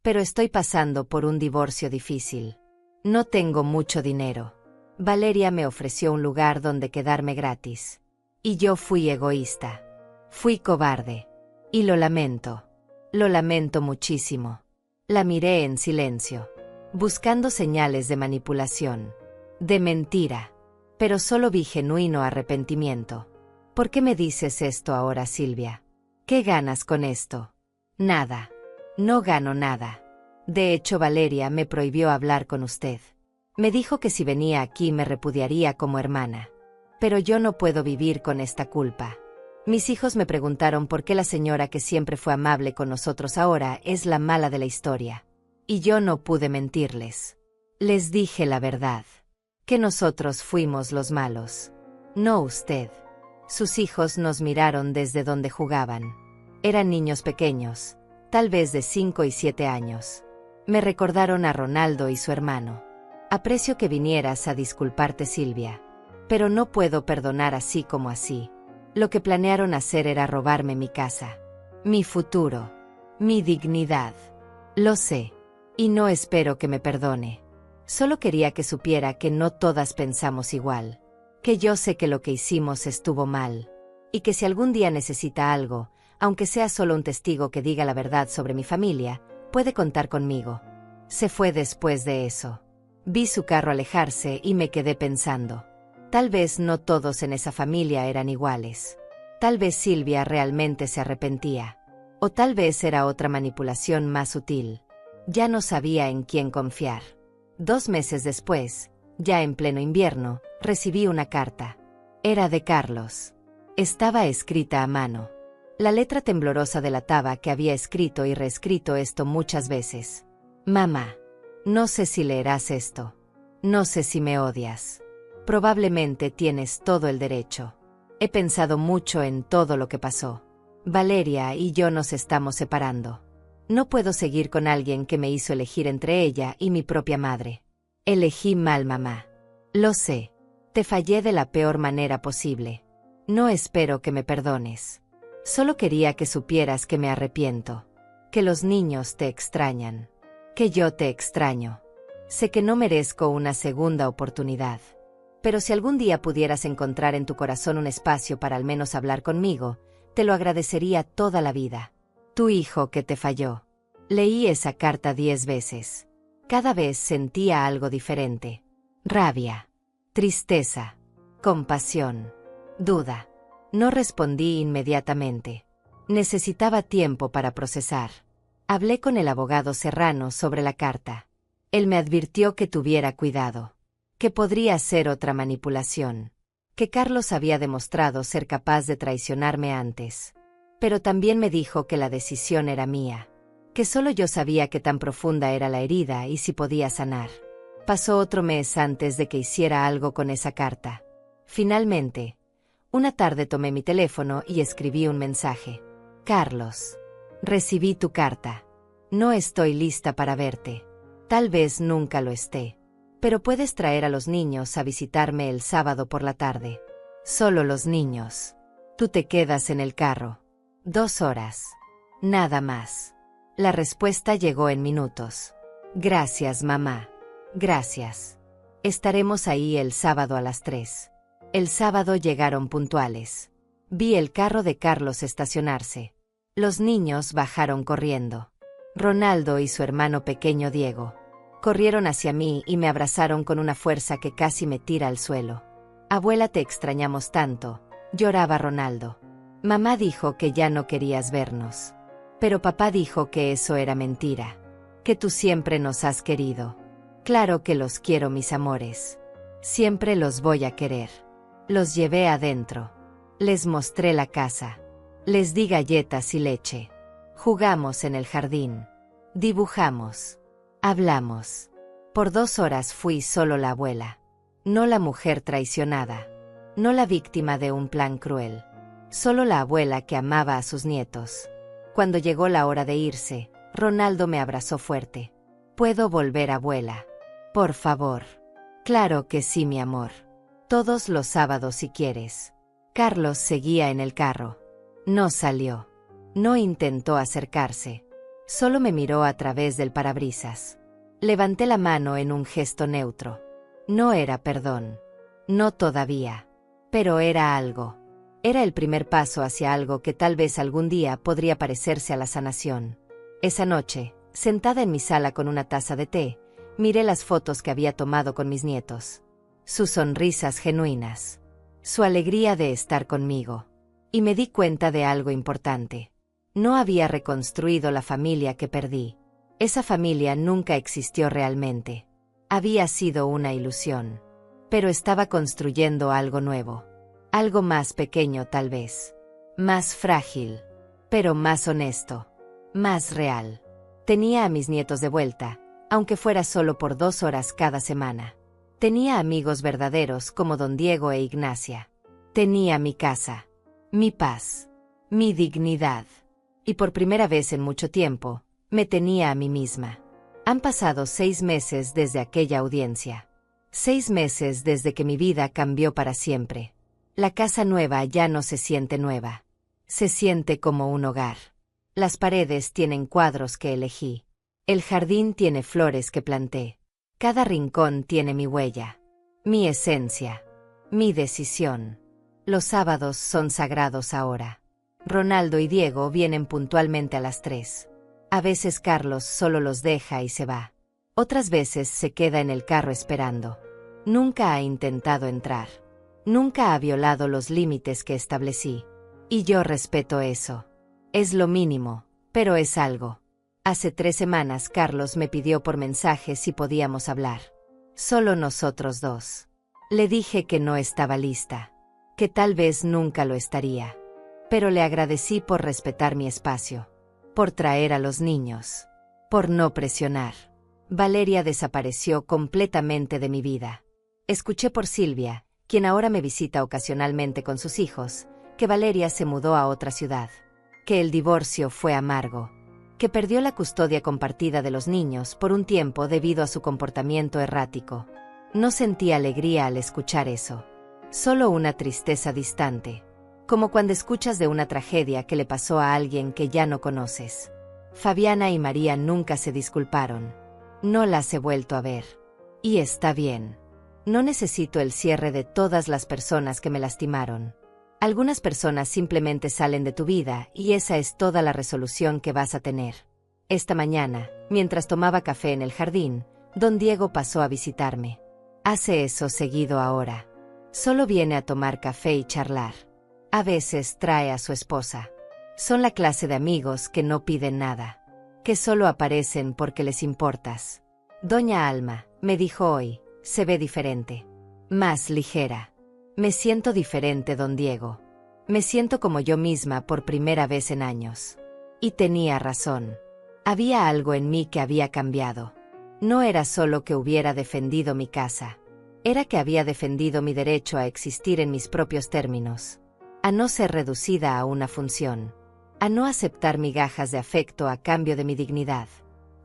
Pero estoy pasando por un divorcio difícil. No tengo mucho dinero. Valeria me ofreció un lugar donde quedarme gratis. Y yo fui egoísta. Fui cobarde. Y lo lamento. Lo lamento muchísimo. La miré en silencio, buscando señales de manipulación, de mentira. Pero solo vi genuino arrepentimiento. ¿Por qué me dices esto ahora, Silvia? ¿Qué ganas con esto? Nada. No gano nada. De hecho, Valeria me prohibió hablar con usted. Me dijo que si venía aquí me repudiaría como hermana. Pero yo no puedo vivir con esta culpa. Mis hijos me preguntaron por qué la señora que siempre fue amable con nosotros ahora es la mala de la historia. Y yo no pude mentirles. Les dije la verdad. Que nosotros fuimos los malos. No usted. Sus hijos nos miraron desde donde jugaban. Eran niños pequeños, tal vez de 5 y 7 años. Me recordaron a Ronaldo y su hermano. Aprecio que vinieras a disculparte, Silvia. Pero no puedo perdonar así como así. Lo que planearon hacer era robarme mi casa, mi futuro, mi dignidad. Lo sé. Y no espero que me perdone. Solo quería que supiera que no todas pensamos igual. Que yo sé que lo que hicimos estuvo mal. Y que si algún día necesita algo, aunque sea solo un testigo que diga la verdad sobre mi familia, puede contar conmigo. Se fue después de eso. Vi su carro alejarse y me quedé pensando. Tal vez no todos en esa familia eran iguales. Tal vez Silvia realmente se arrepentía. O tal vez era otra manipulación más sutil. Ya no sabía en quién confiar. 2 meses después, ya en pleno invierno, recibí una carta. Era de Carlos. Estaba escrita a mano. La letra temblorosa delataba que había escrito y reescrito esto muchas veces. Mamá, no sé si leerás esto. No sé si me odias. Probablemente tienes todo el derecho. He pensado mucho en todo lo que pasó. Valeria y yo nos estamos separando. No puedo seguir con alguien que me hizo elegir entre ella y mi propia madre. Elegí mal, mamá. Lo sé. Te fallé de la peor manera posible. No espero que me perdones. Solo quería que supieras que me arrepiento. Que los niños te extrañan. Que yo te extraño. Sé que no merezco una segunda oportunidad. Pero si algún día pudieras encontrar en tu corazón un espacio para al menos hablar conmigo, te lo agradecería toda la vida. Tu hijo que te falló. Leí esa carta 10 veces. Cada vez sentía algo diferente. Rabia. Tristeza. Compasión. Duda. No respondí inmediatamente. Necesitaba tiempo para procesar. Hablé con el abogado Serrano sobre la carta. Él me advirtió que tuviera cuidado. Que podría ser otra manipulación. Que Carlos había demostrado ser capaz de traicionarme antes. Pero también me dijo que la decisión era mía. Que solo yo sabía qué tan profunda era la herida y si podía sanar. Pasó otro mes antes de que hiciera algo con esa carta. Finalmente, una tarde tomé mi teléfono y escribí un mensaje. Carlos, recibí tu carta. No estoy lista para verte. Tal vez nunca lo esté. Pero puedes traer a los niños a visitarme el sábado por la tarde. Solo los niños. Tú te quedas en el carro. 2 horas. Nada más. La respuesta llegó en minutos. Gracias, mamá. Gracias. Estaremos ahí el sábado a las 3. El sábado llegaron puntuales. Vi el carro de Carlos estacionarse. Los niños bajaron corriendo. Ronaldo y su hermano pequeño Diego. Corrieron hacia mí y me abrazaron con una fuerza que casi me tira al suelo. Abuela, te extrañamos tanto, lloraba Ronaldo. Mamá dijo que ya no querías vernos. Pero papá dijo que eso era mentira. Que tú siempre nos has querido. Claro que los quiero, mis amores. Siempre los voy a querer. Los llevé adentro. Les mostré la casa. Les di galletas y leche. Jugamos en el jardín. Dibujamos. Hablamos. Por 2 horas fui solo la abuela. No la mujer traicionada. No la víctima de un plan cruel. Solo la abuela que amaba a sus nietos. Cuando llegó la hora de irse, Ronaldo me abrazó fuerte. ¿Puedo volver, abuela? Por favor. Claro que sí, mi amor. Todos los sábados si quieres. Carlos seguía en el carro. No salió. No intentó acercarse. Solo me miró a través del parabrisas. Levanté la mano en un gesto neutro. No era perdón. No todavía. Pero era algo. Era el primer paso hacia algo que tal vez algún día podría parecerse a la sanación. Esa noche, sentada en mi sala con una taza de té, miré las fotos que había tomado con mis nietos. Sus sonrisas genuinas. Su alegría de estar conmigo. Y me di cuenta de algo importante. No había reconstruido la familia que perdí. Esa familia nunca existió realmente. Había sido una ilusión. Pero estaba construyendo algo nuevo. Algo más pequeño tal vez. Más frágil. Pero más honesto. Más real. Tenía a mis nietos de vuelta, aunque fuera solo por 2 horas cada semana. Tenía amigos verdaderos como don Diego e Ignacia. Tenía mi casa. Mi paz. Mi dignidad. Y por primera vez en mucho tiempo, me tenía a mí misma. Han pasado 6 meses desde aquella audiencia. 6 meses desde que mi vida cambió para siempre. La casa nueva ya no se siente nueva. Se siente como un hogar. Las paredes tienen cuadros que elegí. El jardín tiene flores que planté. Cada rincón tiene mi huella, mi esencia, mi decisión. Los sábados son sagrados ahora. Ronaldo y Diego vienen puntualmente a las 3. A veces Carlos solo los deja y se va. Otras veces se queda en el carro esperando. Nunca ha intentado entrar. Nunca ha violado los límites que establecí. Y yo respeto eso. Es lo mínimo, pero es algo. Hace 3 semanas Carlos me pidió por mensaje si podíamos hablar. Solo nosotros dos. Le dije que no estaba lista, que tal vez nunca lo estaría. Pero le agradecí por respetar mi espacio, por traer a los niños, por no presionar. Valeria desapareció completamente de mi vida. Escuché por Silvia, quien ahora me visita ocasionalmente con sus hijos, que Valeria se mudó a otra ciudad, que el divorcio fue amargo, que perdió la custodia compartida de los niños por un tiempo debido a su comportamiento errático. No sentí alegría al escuchar eso, solo una tristeza distante, como cuando escuchas de una tragedia que le pasó a alguien que ya no conoces. Fabiana y María nunca se disculparon. No las he vuelto a ver. Y está bien. No necesito el cierre de todas las personas que me lastimaron. Algunas personas simplemente salen de tu vida y esa es toda la resolución que vas a tener. Esta mañana, mientras tomaba café en el jardín, don Diego pasó a visitarme. Hace eso seguido ahora. Solo viene a tomar café y charlar. A veces trae a su esposa. Son la clase de amigos que no piden nada, que solo aparecen porque les importas. Doña Alma, me dijo hoy, se ve diferente. Más ligera. Me siento diferente, don Diego. Me siento como yo misma por primera vez en años. Y tenía razón. Había algo en mí que había cambiado. No era solo que hubiera defendido mi casa. Era que había defendido mi derecho a existir en mis propios términos. A no ser reducida a una función. A no aceptar migajas de afecto a cambio de mi dignidad.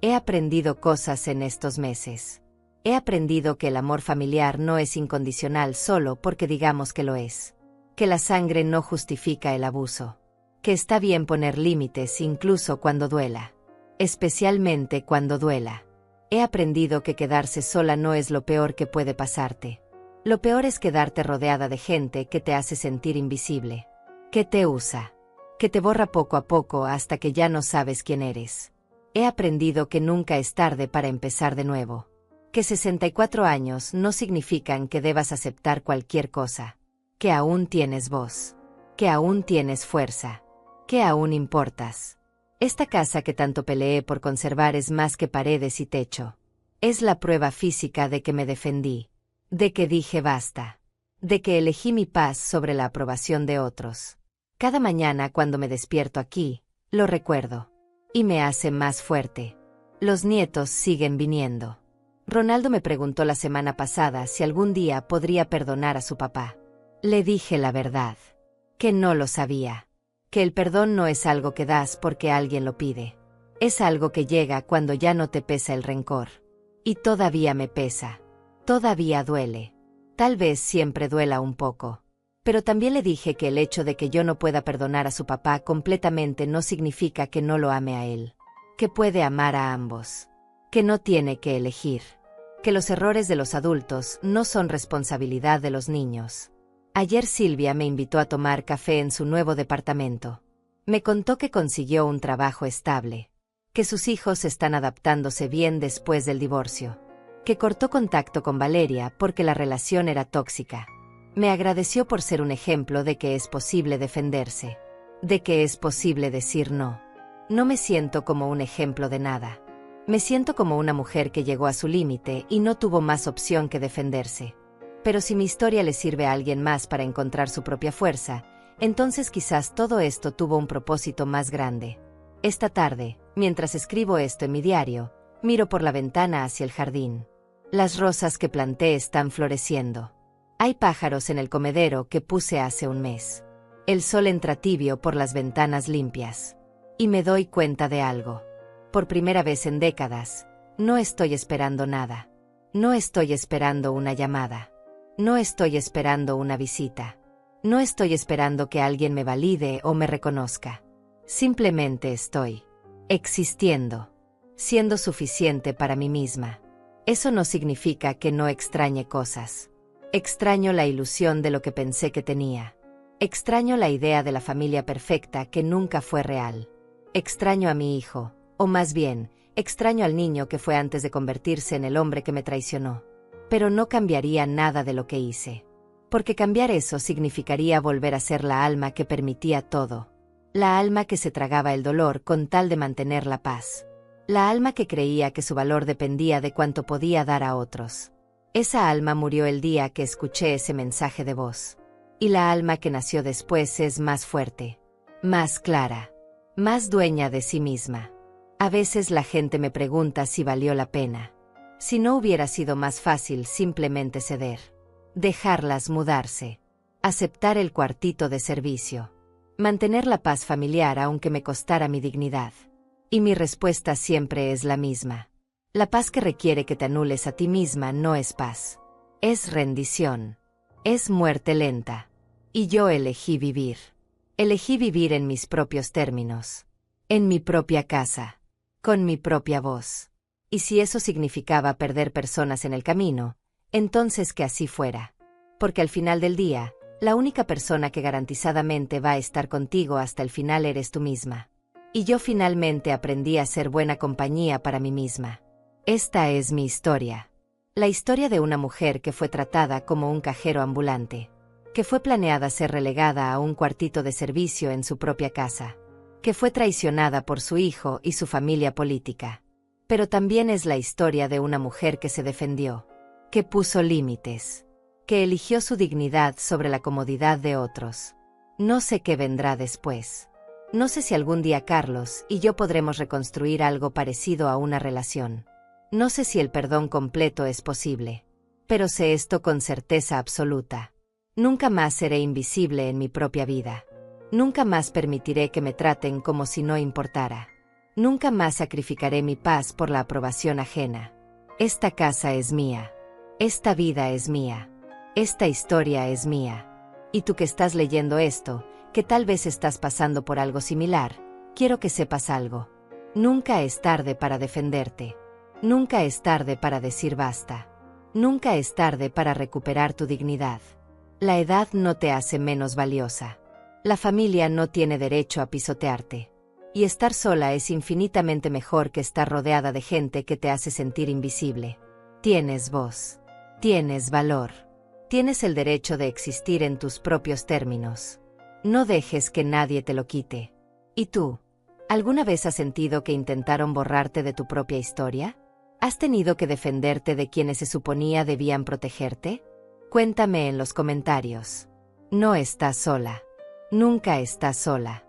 He aprendido cosas en estos meses. He aprendido que el amor familiar no es incondicional solo porque digamos que lo es. Que la sangre no justifica el abuso. Que está bien poner límites incluso cuando duela. Especialmente cuando duela. He aprendido que quedarse sola no es lo peor que puede pasarte. Lo peor es quedarte rodeada de gente que te hace sentir invisible. Que te usa. Que te borra poco a poco hasta que ya no sabes quién eres. He aprendido que nunca es tarde para empezar de nuevo. Que 64 años no significan que debas aceptar cualquier cosa. Que aún tienes voz. Que aún tienes fuerza. Que aún importas. Esta casa que tanto peleé por conservar es más que paredes y techo. Es la prueba física de que me defendí. De que dije basta. De que elegí mi paz sobre la aprobación de otros. Cada mañana cuando me despierto aquí, lo recuerdo. Y me hace más fuerte. Los nietos siguen viniendo. Ronaldo me preguntó la semana pasada si algún día podría perdonar a su papá. Le dije la verdad. Que no lo sabía. Que el perdón no es algo que das porque alguien lo pide. Es algo que llega cuando ya no te pesa el rencor. Y todavía me pesa. Todavía duele. Tal vez siempre duela un poco. Pero también le dije que el hecho de que yo no pueda perdonar a su papá completamente no significa que no lo ame a él. Que puede amar a ambos. Que no tiene que elegir. Que los errores de los adultos no son responsabilidad de los niños. Ayer Silvia me invitó a tomar café en su nuevo departamento. Me contó que consiguió un trabajo estable. Que sus hijos están adaptándose bien después del divorcio. Que cortó contacto con Valeria porque la relación era tóxica. Me agradeció por ser un ejemplo de que es posible defenderse. De que es posible decir no. No me siento como un ejemplo de nada. Me siento como una mujer que llegó a su límite y no tuvo más opción que defenderse. Pero si mi historia le sirve a alguien más para encontrar su propia fuerza, entonces quizás todo esto tuvo un propósito más grande. Esta tarde, mientras escribo esto en mi diario, miro por la ventana hacia el jardín. Las rosas que planté están floreciendo. Hay pájaros en el comedero que puse hace un mes. El sol entra tibio por las ventanas limpias. Y me doy cuenta de algo. Por primera vez en décadas, no estoy esperando nada. No estoy esperando una llamada. No estoy esperando una visita. No estoy esperando que alguien me valide o me reconozca. Simplemente estoy existiendo, siendo suficiente para mí misma. Eso no significa que no extrañe cosas. Extraño la ilusión de lo que pensé que tenía. Extraño la idea de la familia perfecta que nunca fue real. Extraño a mi hijo, o más bien, extraño al niño que fue antes de convertirse en el hombre que me traicionó. Pero no cambiaría nada de lo que hice. Porque cambiar eso significaría volver a ser la alma que permitía todo. La alma que se tragaba el dolor con tal de mantener la paz. La alma que creía que su valor dependía de cuánto podía dar a otros. Esa alma murió el día que escuché ese mensaje de voz. Y la alma que nació después es más fuerte, más clara, más dueña de sí misma. A veces la gente me pregunta si valió la pena. Si no hubiera sido más fácil simplemente ceder. Dejarlas mudarse. Aceptar el cuartito de servicio. Mantener la paz familiar aunque me costara mi dignidad. Y mi respuesta siempre es la misma. La paz que requiere que te anules a ti misma no es paz. Es rendición. Es muerte lenta. Y yo elegí vivir. Elegí vivir en mis propios términos. En mi propia casa. Con mi propia voz. Y si eso significaba perder personas en el camino, entonces que así fuera. Porque al final del día, la única persona que garantizadamente va a estar contigo hasta el final eres tú misma. Y yo finalmente aprendí a ser buena compañía para mí misma. Esta es mi historia. La historia de una mujer que fue tratada como un cajero ambulante. Que fue planeada ser relegada a un cuartito de servicio en su propia casa. Que fue traicionada por su hijo y su familia política. Pero también es la historia de una mujer que se defendió. Que puso límites. Que eligió su dignidad sobre la comodidad de otros. No sé qué vendrá después. No sé si algún día Carlos y yo podremos reconstruir algo parecido a una relación. No sé si el perdón completo es posible. Pero sé esto con certeza absoluta. Nunca más seré invisible en mi propia vida. Nunca más permitiré que me traten como si no importara. Nunca más sacrificaré mi paz por la aprobación ajena. Esta casa es mía. Esta vida es mía. Esta historia es mía. Y tú que estás leyendo esto, que tal vez estás pasando por algo similar, quiero que sepas algo. Nunca es tarde para defenderte. Nunca es tarde para decir basta. Nunca es tarde para recuperar tu dignidad. La edad no te hace menos valiosa. La familia no tiene derecho a pisotearte. Y estar sola es infinitamente mejor que estar rodeada de gente que te hace sentir invisible. Tienes voz. Tienes valor. Tienes el derecho de existir en tus propios términos. No dejes que nadie te lo quite. ¿Y tú? ¿Alguna vez has sentido que intentaron borrarte de tu propia historia? ¿Has tenido que defenderte de quienes se suponía debían protegerte? Cuéntame en los comentarios. No estás sola. Nunca estás sola.